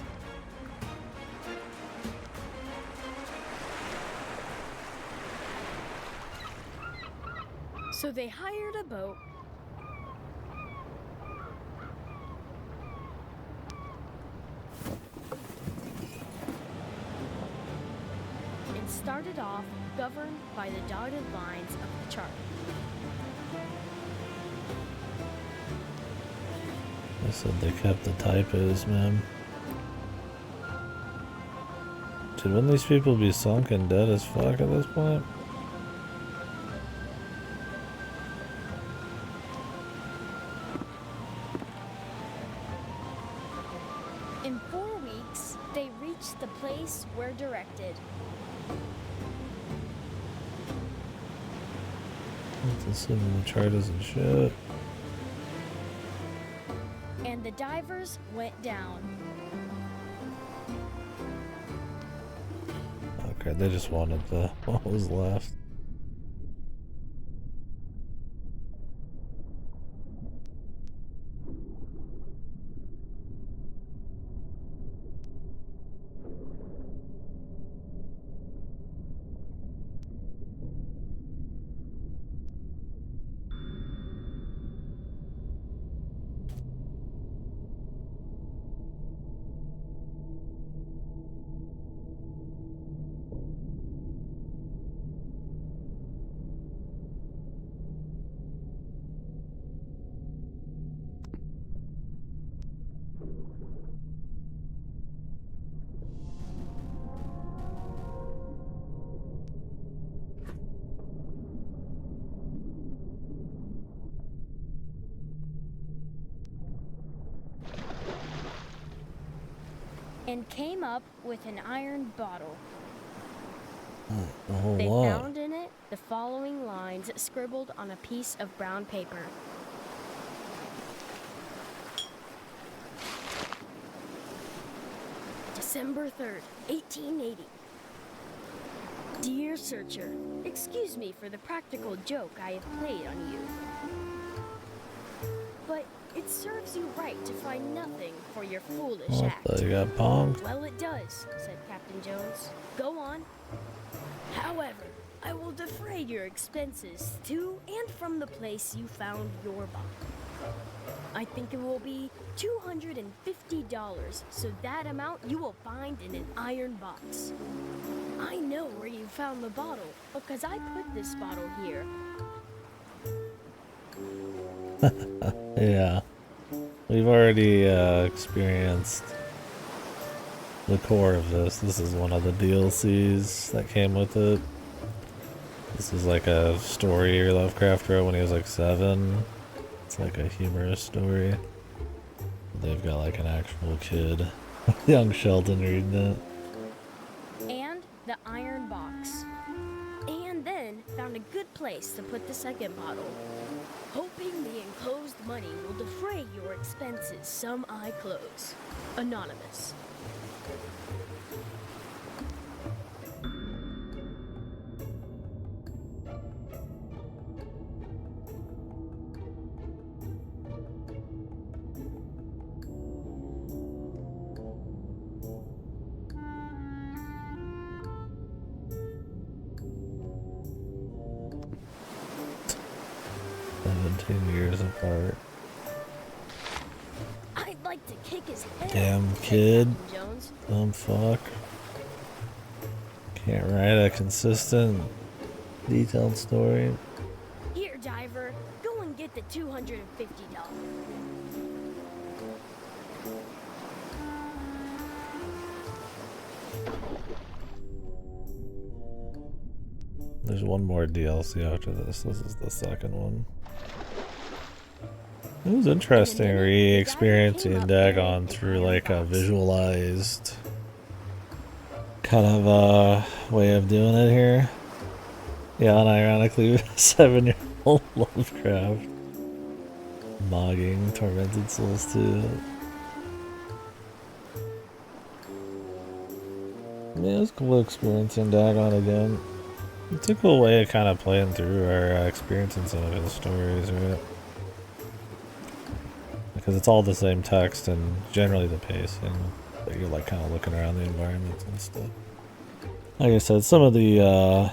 So they hired a boat and started off, governed by the dotted lines of the chart. I said they kept the typos, man. Dude, wouldn't these people be sunk and dead as fuck at this point? In 4 weeks, they reached the place where directed. This is the chart isn't shit. And the divers went down. Okay, they just wanted the what was left. And came up with an iron bottle. A whole They lot. found in it the following lines scribbled on a piece of brown paper. December 3rd, 1880. Dear Searcher, excuse me for the practical joke I have played on you. But it serves you right to find nothing for your foolish What act. the, you got bombed? Well, it does, said Captain Jones. Go on. However, I will defray your expenses to and from the place you found your body. I think it will be $250, so that amount you will find in an iron box. I know where you found the bottle because I put this bottle here. Yeah. We've already experienced the core of this. This is one of the DLCs that came with it. This is like a story Lovecraft wrote when he was like 7. It's like a humorous story. They've got like an actual kid, young Sheldon, reading it. And the iron box. And then found a good place to put the second bottle. Hoping the enclosed money will defray your expenses, some I close. Anonymous. Years apart. I'd like to kick his head. Damn off, said kid. Captain Jones. Dumb fuck. Can't write a consistent, detailed story. Here, diver, go and get the $250. There's one more DLC after this. This is the second one. It was interesting re-experiencing Dagon through like a visualized kind of way of doing it here. Yeah, unironically, 7-year-old Lovecraft Mogging Tormented Souls 2. Yeah, it's cool experiencing Dagon again. It's a cool way of kind of playing through our experiencing some of his stories, right? Because it's all the same text and generally the pacing, but you're like kind of looking around the environments and stuff. Like I said, some of the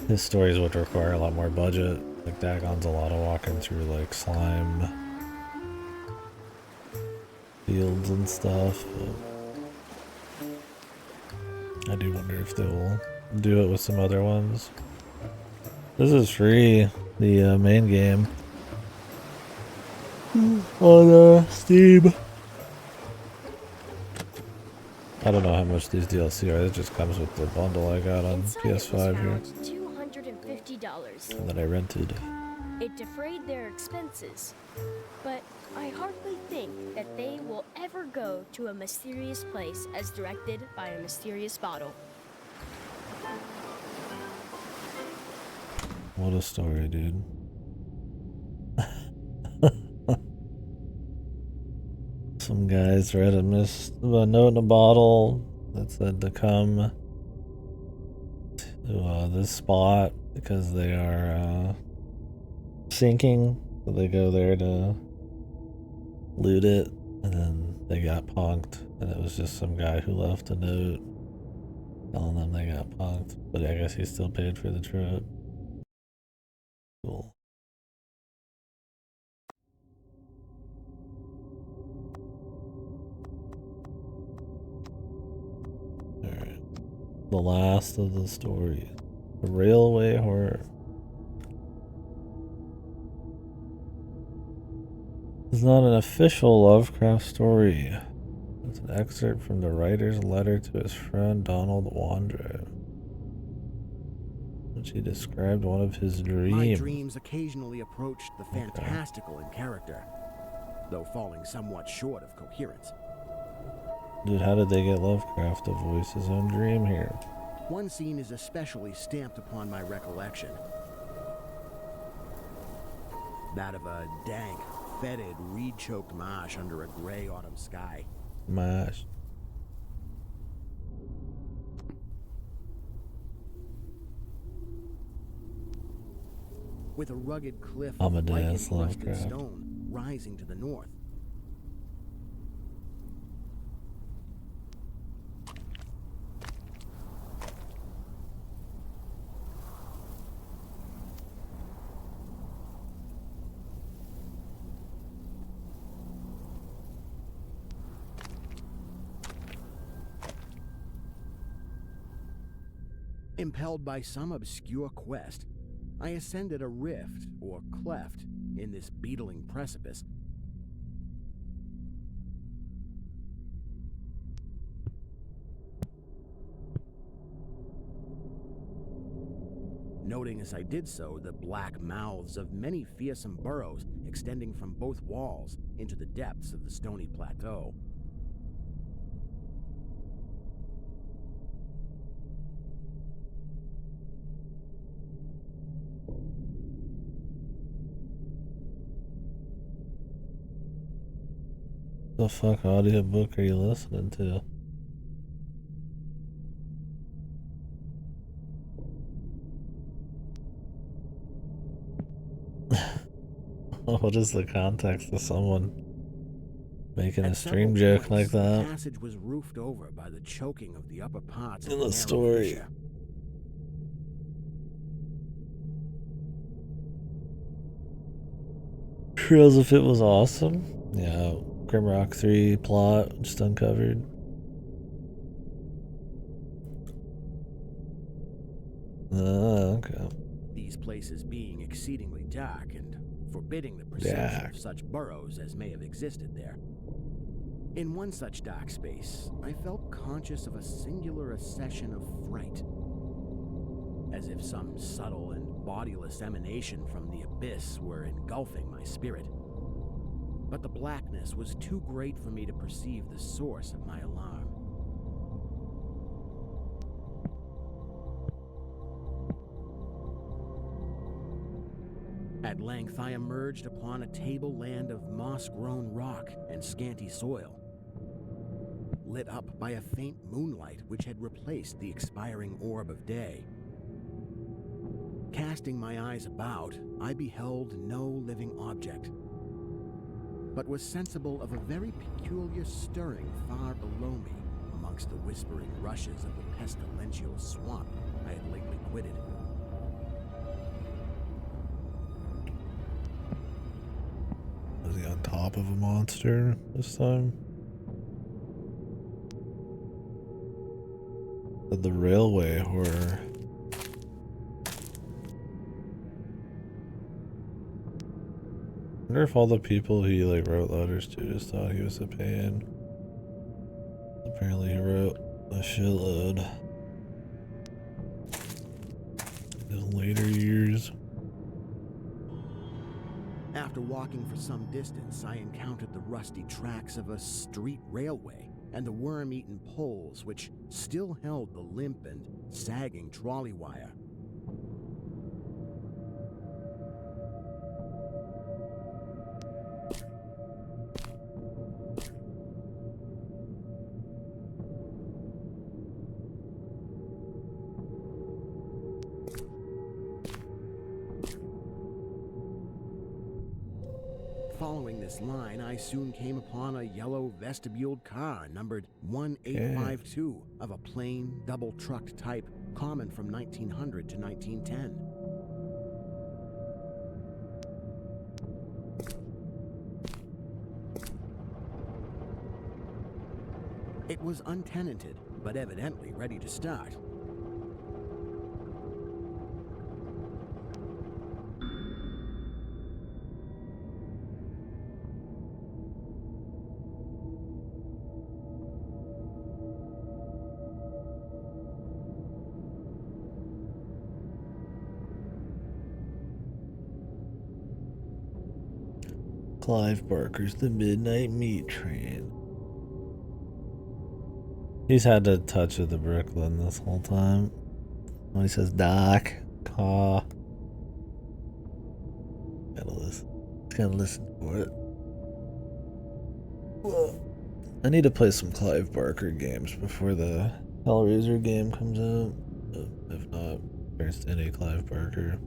his stories would require a lot more budget. Like Dagon's a lot of walking through like slime fields and stuff. But I do wonder if they'll do it with some other ones. This is free, the main game on Steam. I don't know how much these DLC are. It just comes with the bundle I got on PS5 here. $250. And that I rented. It defrayed their expenses, but I hardly think that they will ever go to a mysterious place as directed by a mysterious bottle. What a story, dude. Some guys read a note in a bottle that said to come to this spot because they are sinking. So they go there to loot it, and then they got punked. And it was just some guy who left a note telling them they got punked. But I guess he still paid for the trip. Cool. Alright. The last of the stories. The railway horror. It's not an official Lovecraft story. It's an excerpt from the writer's letter to his friend Donald Wanderer, which he described one of his dreams. My dreams occasionally approached the fantastical in character, though falling somewhat short of coherence. Dude, how did they get Lovecraft to voice his own dream here? One scene is especially stamped upon my recollection. That of a dank, fetid, reed-choked marsh under a gray autumn sky. Mash. With a rugged cliff I'm a of dance lichen-crusted Lovecraft. stone rising to the north. Impelled by some obscure quest, I ascended a rift, or cleft, in this beetling precipice. Noting as I did so the black mouths of many fearsome burrows extending from both walls into the depths of the stony plateau. The fuck audiobook are you listening to? What is the context of someone making a stream joke like that? The passage was roofed over by the choking of the upper parts In of the narrow story. fissure. Trails of It was awesome. Yeah, Grimrock 3 plot just uncovered. Okay. These places being exceedingly dark and forbidding the perception of such burrows as may have existed there. In one such dark space, I felt conscious of a singular accession of fright, as if some subtle and bodiless emanation from the abyss were engulfing my spirit. But the blackness was too great for me to perceive the source of my alarm. At length, I emerged upon a tableland of moss-grown rock and scanty soil, lit up by a faint moonlight which had replaced the expiring orb of day. Casting my eyes about, I beheld no living object, but was sensible of a very peculiar stirring far below me amongst the whispering rushes of the pestilential swamp I had lately quitted. Was he on top of a monster this time? The railway horror. I wonder if all the people he like wrote letters to just thought he was a pain. Apparently he wrote a shitload in his later years. After walking for some distance, I encountered the rusty tracks of a street railway and the worm-eaten poles which still held the limp and sagging trolley wire. Following this line, I soon came upon a yellow vestibuled car numbered 1852 of a plain, double-trucked type common from 1900 to 1910. It was untenanted, but evidently ready to start. Clive Barker's The Midnight Meat Train. He's had to touch of the Brooklyn this whole time. When he says Doc, Caw. Gotta listen for it. I need to play some Clive Barker games before the Hellraiser game comes out. If not, there's any Clive Barker.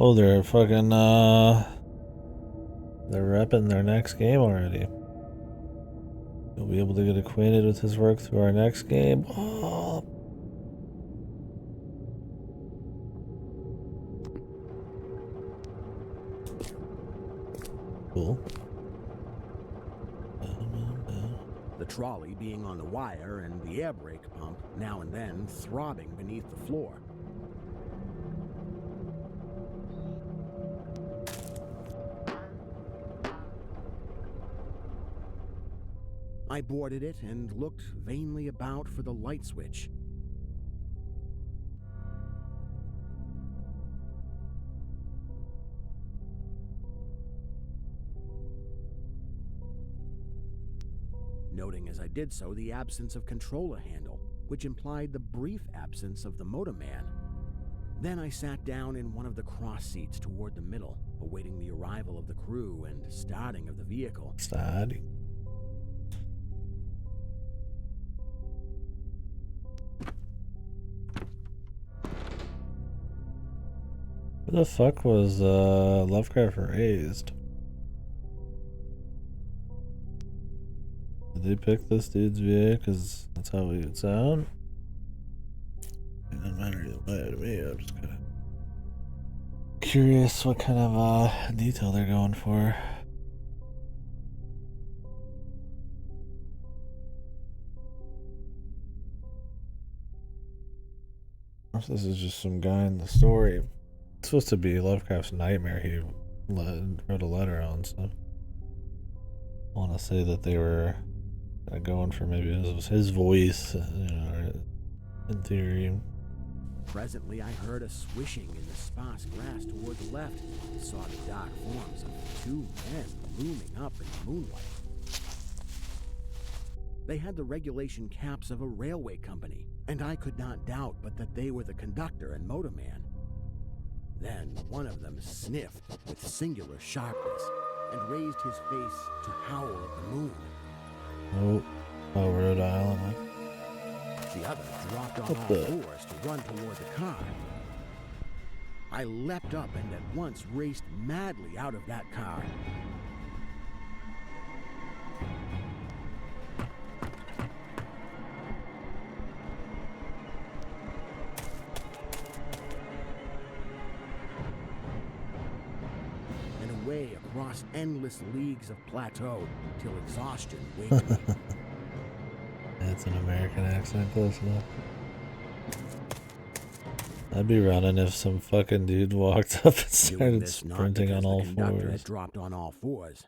Oh, they're fucking, they're repping their next game already. You'll be able to get acquainted with his work through our next game. Oh. Cool. The trolley being on the wire and the air brake pump now and then throbbing beneath the floor. I boarded it and looked vainly about for the light switch. Noting as I did so the absence of controller handle, which implied the brief absence of the motorman. Then I sat down in one of the cross seats toward the middle, awaiting the arrival of the crew and starting of the vehicle. Starting. Who the fuck was Lovecraft raised? Did they pick this dude's VA because that's how he would sound? It doesn't matter to me. I'm just kind of curious what kind of detail they're going for. This is just some guy in the story. It's supposed to be Lovecraft's nightmare he wrote a letter on, so I want to say that they were going for maybe it was his voice, in theory. Presently, I heard a swishing in the sparse grass toward the left and saw the dark forms of two men looming up in the moonlight. They had the regulation caps of a railway company, and I could not doubt but that they were the conductor and motorman. Then one of them sniffed with singular sharpness and raised his face to howl at the moon. Oh, Rhode Island. The other dropped on all fours to run toward the car. I leapt up and at once raced madly out of that car. And away across endless leagues of plateau till exhaustion waked me. That's an American accent, close enough. I'd be running if some fucking dude walked up and started sprinting on all fours. Had dropped on all fours,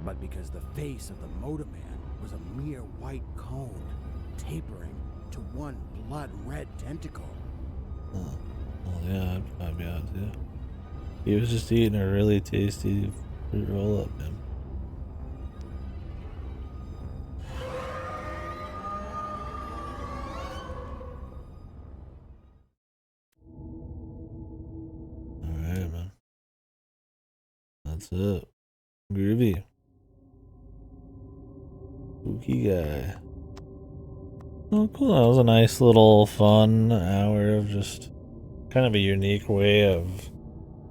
but because the face of the motorman was a mere white cone, tapering to one blood-red tentacle. Oh, well, yeah, I'd be out too. He was just eating a really tasty fruit roll-up, man. Alright, man. That's it. Groovy. Spooky guy. Oh, cool. That was a nice little fun hour of just kind of a unique way of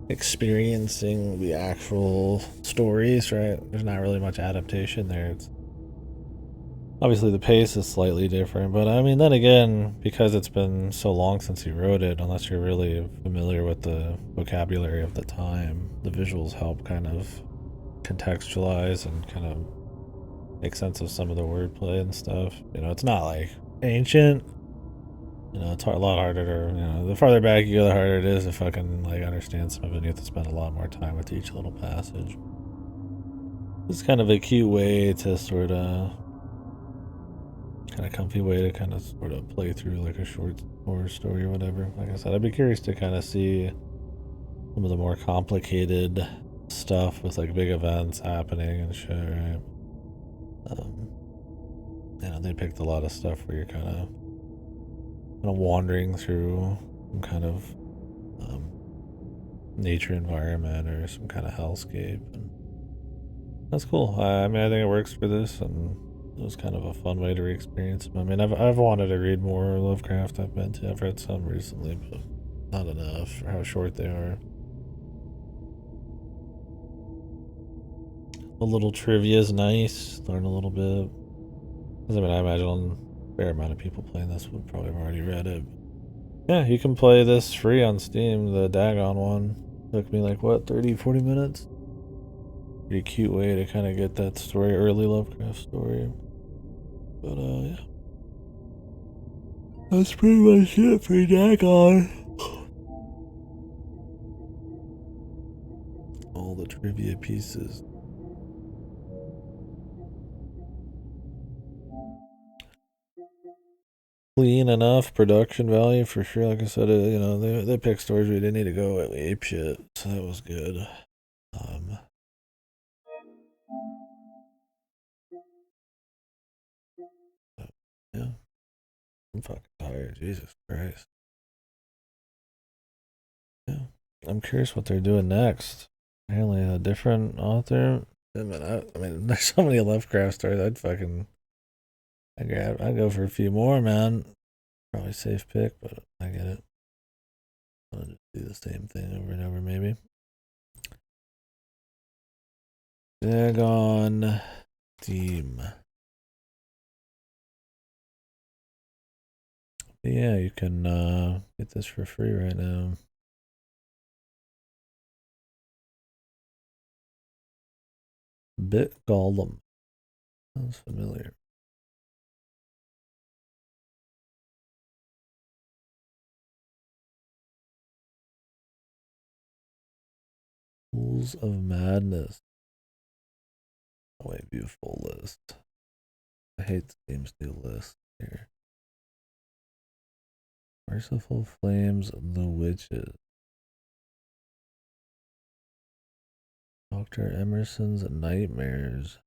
experiencing the actual stories, right? There's not really much adaptation there. It's obviously the pace is slightly different, but I mean, then again, because it's been so long since he wrote it, unless you're really familiar with the vocabulary of the time, the visuals help kind of contextualize and kind of make sense of some of the wordplay and stuff. You know, it's not like ancient. You know, it's a lot harder to, you know, the farther back you go, the harder it is to fucking, like, understand some of it. You have to spend a lot more time with each little passage. It's kind of a cute way to sort of, kind of comfy way to kind of sort of play through, like, a short horror story or whatever. Like I said, I'd be curious to kind of see some of the more complicated stuff with, like, big events happening and shit, right? You know, they picked a lot of stuff where you're kind of wandering through some kind of nature environment or some kind of hellscape, and that's cool. I mean, I think it works for this, and it was kind of a fun way to re-experience them. I mean, I've wanted to read more Lovecraft. I've read some recently, but not enough for how short they are. A little trivia is nice. Learn a little bit. Because I mean, I imagine a fair amount of people playing this would probably have already read it. Yeah, you can play this free on Steam, the Dagon one. Took me like, what, 30-40 minutes? Pretty cute way to kind of get that story, early Lovecraft story. But, yeah. That's pretty much it for Dagon. All the trivia pieces. Clean enough production value for sure. Like I said, you know, they picked stories we didn't need to go ape shit, so that was good. Yeah, I'm fucking tired. Jesus Christ. Yeah, I'm curious what they're doing next. Apparently, a different author. I mean, there's so many Lovecraft stories. I'd go for a few more, man. Probably safe pick, but I get it. I'll just do the same thing over and over, maybe. Dagon Team. But yeah, you can get this for free right now. Bit Golem. Sounds familiar. Pools of Madness. Oh, wait, view full list. I hate Steam's new list here. Merciful Flames, The Witches. Dr. Emerson's Nightmares.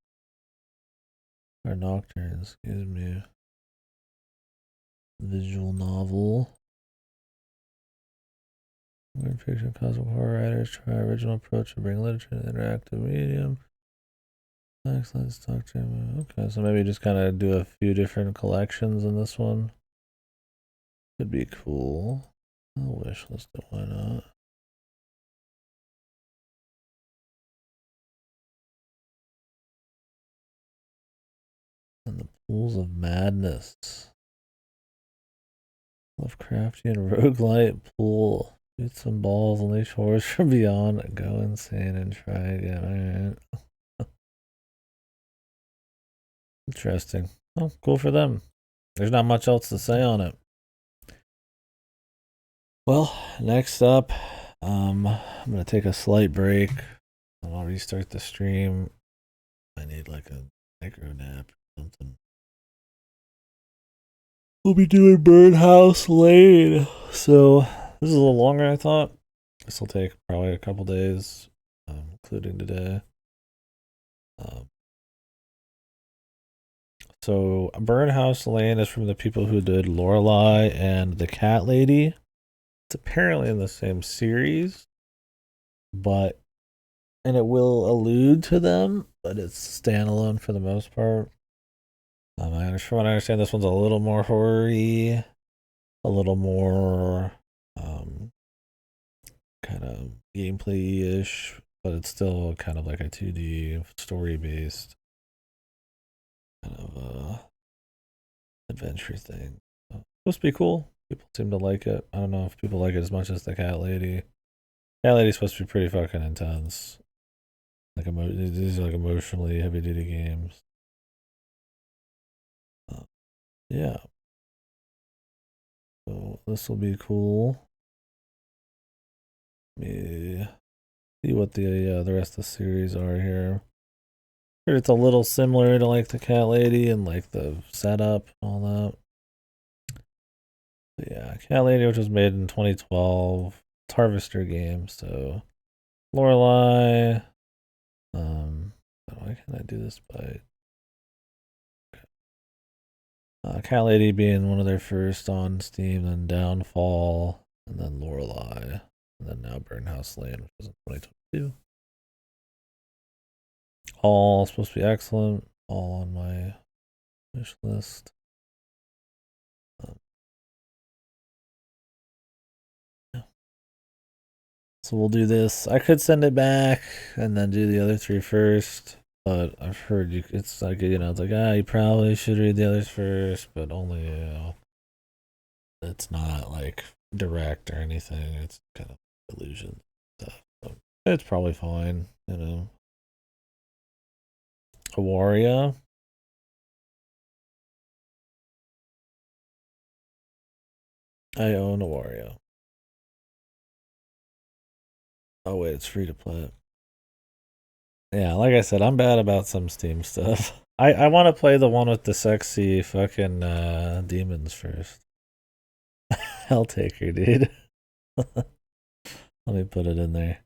Or Nocturne, excuse me. Visual novel. Weird fiction, cosmic horror writers try original approach to bring literature to an interactive medium. Excellent stock. Okay, so maybe just kind of do a few different collections in this one. Could be cool. I'll wish list it, why not? And the Pools of Madness. Lovecraftian roguelite pool. Shoot some balls, unleash horrors from beyond, go insane and try again. Alright. Interesting. Oh, cool for them. There's not much else to say on it. Well, next up, I'm gonna take a slight break and I'll restart the stream. I need like a micro nap or something. We'll be doing Birdhouse Lane. So this is a little longer than I thought. This will take probably a couple days, including today. So Birdhouse Lane is from the people who did Lorelei and the Cat Lady. It's apparently in the same series, and it will allude to them, but it's standalone for the most part. From what I understand, this one's a little more horror-y, a little more kind of gameplay-ish, but it's still kind of like a 2D story-based kind of adventure thing. So, supposed to be cool. People seem to like it. I don't know if people like it as much as the Cat Lady. Cat Lady's supposed to be pretty fucking intense. Like these are like emotionally heavy-duty games. Yeah. So this will be cool. Let me see what the rest of the series are here. It's a little similar to like the Cat Lady and like the setup and all that. But yeah, Cat Lady, which was made in 2012. It's Harvester game, so Lorelei. Why can't I do this by Cat Lady being one of their first on Steam, then Downfall, and then Lorelei, and then now Birdhouse Lane, which was in 2022. All supposed to be excellent. All on my wish list. Yeah. So we'll do this. I could send it back and then do the other three first, but I've heard it's like, it's like, you probably should read the others first, but only, it's not like direct or anything. It's kind of illusion stuff. So it's probably fine, Awaria. I own Awaria. Oh wait, it's free to play. Yeah, like I said, I'm bad about some Steam stuff. I want to play the one with the sexy fucking demons first. Helltaker, dude. Let me put it in there.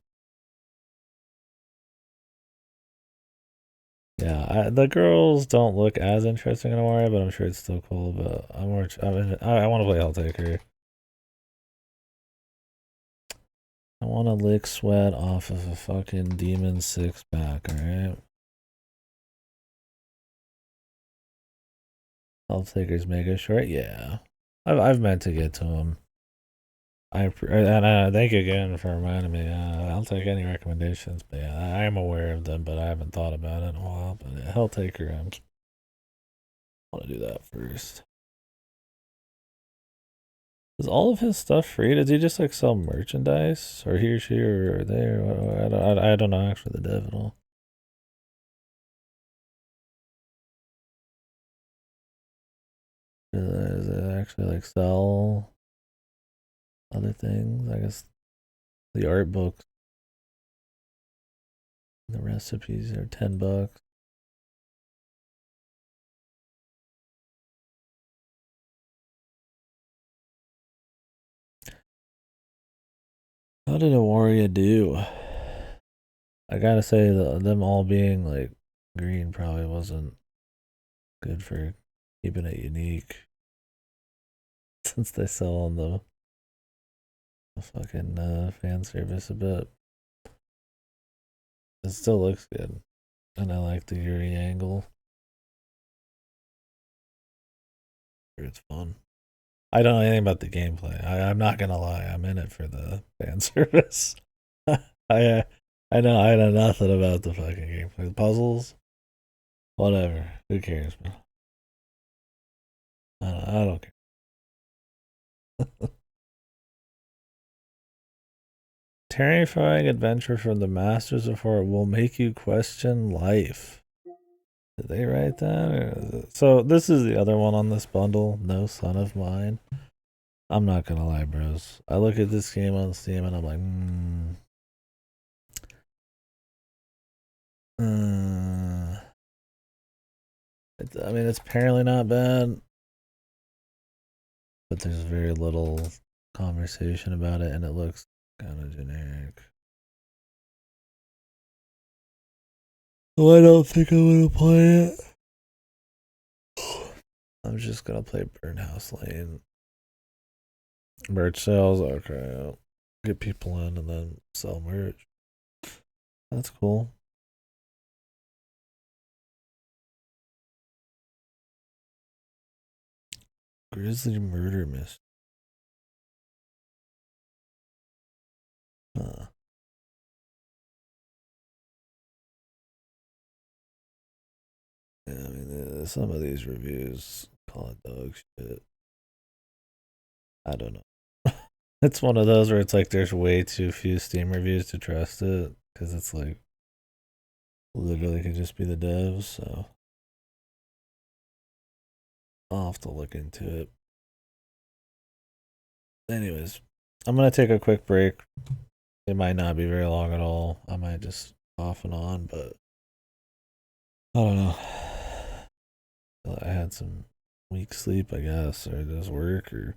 Yeah, the girls don't look as interesting in Awaria, but I'm sure it's still cool. But I want to play Helltaker. I want to lick sweat off of a fucking demon 6-pack, alright? Helltaker's mega short? Yeah. I've meant to get to him. Thank you again for reminding me. I'll take any recommendations, but yeah, I am aware of them, but I haven't thought about it in a while. But yeah, Helltaker, I want to do that first. Is all of his stuff free? Does he just like sell merchandise, or he or she or they? Or I don't know actually the dev at all. Does it actually like sell other things? I guess the art books, the recipes are $10. How did Awaria do? I gotta say, them all being like green probably wasn't Good for keeping it unique. Since they sell on the fucking fan service a bit. It still looks good. And I like the Yuri angle. It's fun. I don't know anything about the gameplay. I'm not gonna lie. I'm in it for the fan service. I know nothing about the fucking gameplay. The puzzles, whatever. Who cares, man? I don't care. Terrifying adventure from the masters of horror will make you question life. Did they write that? So this is the other one on this bundle. No Son of Mine. I'm not gonna lie, bros. I look at this game on Steam and I'm like, I mean, it's apparently not bad, but there's very little conversation about it, and it looks kind of generic. So I don't think I'm gonna play it. I'm just gonna play Burnhouse Lane. Merch sales, okay. I'll get people in and then sell merch. That's cool. Grizzly murder mystery. Huh. Yeah, I mean, some of these reviews call it dog shit. I don't know. It's one of those where it's like there's way too few Steam reviews to trust it because it's like literally could just be the devs. So I'll have to look into it. Anyways, I'm gonna take a quick break. It might not be very long at all. I might just off and on, but I don't know. I had some weak sleep, I guess, or does work, or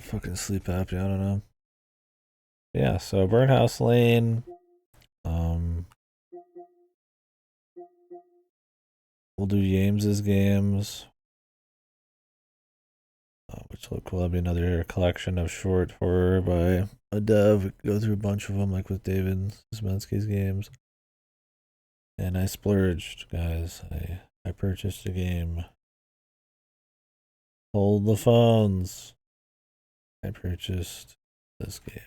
fucking sleep apnea. I don't know. Yeah, so Burnhouse Lane. We'll do James's games, which will cool. That'll be another collection of short horror by a dev. Go through a bunch of them, like with David Smetsky's games. And I splurged, guys. I purchased a game. Hold the phones. I purchased this game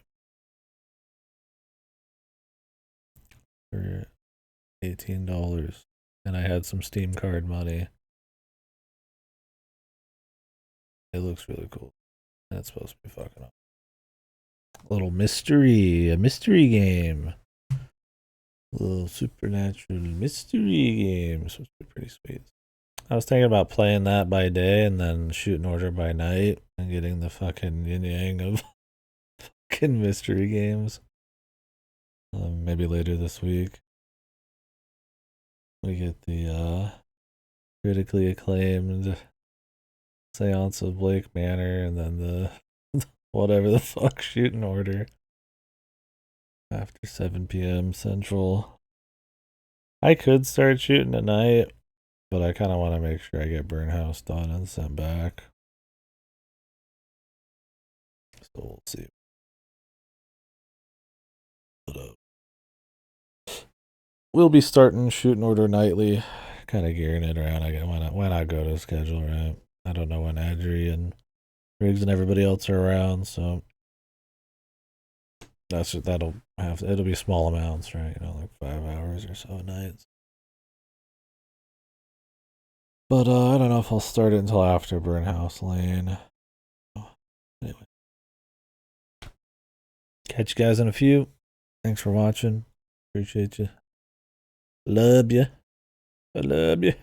for $18, and I had some Steam card money. It looks really cool. And it's supposed to be fucking up. A mystery game. A little supernatural mystery game. Supposed to be pretty sweet. I was thinking about playing that by day and then shooting order by night and getting the fucking yin yang of fucking mystery games. Maybe later this week we get the critically acclaimed Seance of Blake Manor and then the whatever the fuck shooting order after 7 p.m. Central. I could start shooting tonight, but I kind of want to make sure I get Burnhouse done and sent back. So we'll see. But, we'll be starting shooting order nightly, kind of gearing it around. Why not go to schedule, right? I don't know when Adri and Riggs and everybody else are around, so it'll be small amounts, right? You know, like 5 hours or so a night. But I don't know if I'll start it until after Burnhouse Lane. Anyway, catch you guys in a few. Thanks for watching. Appreciate you. Love you. I love you.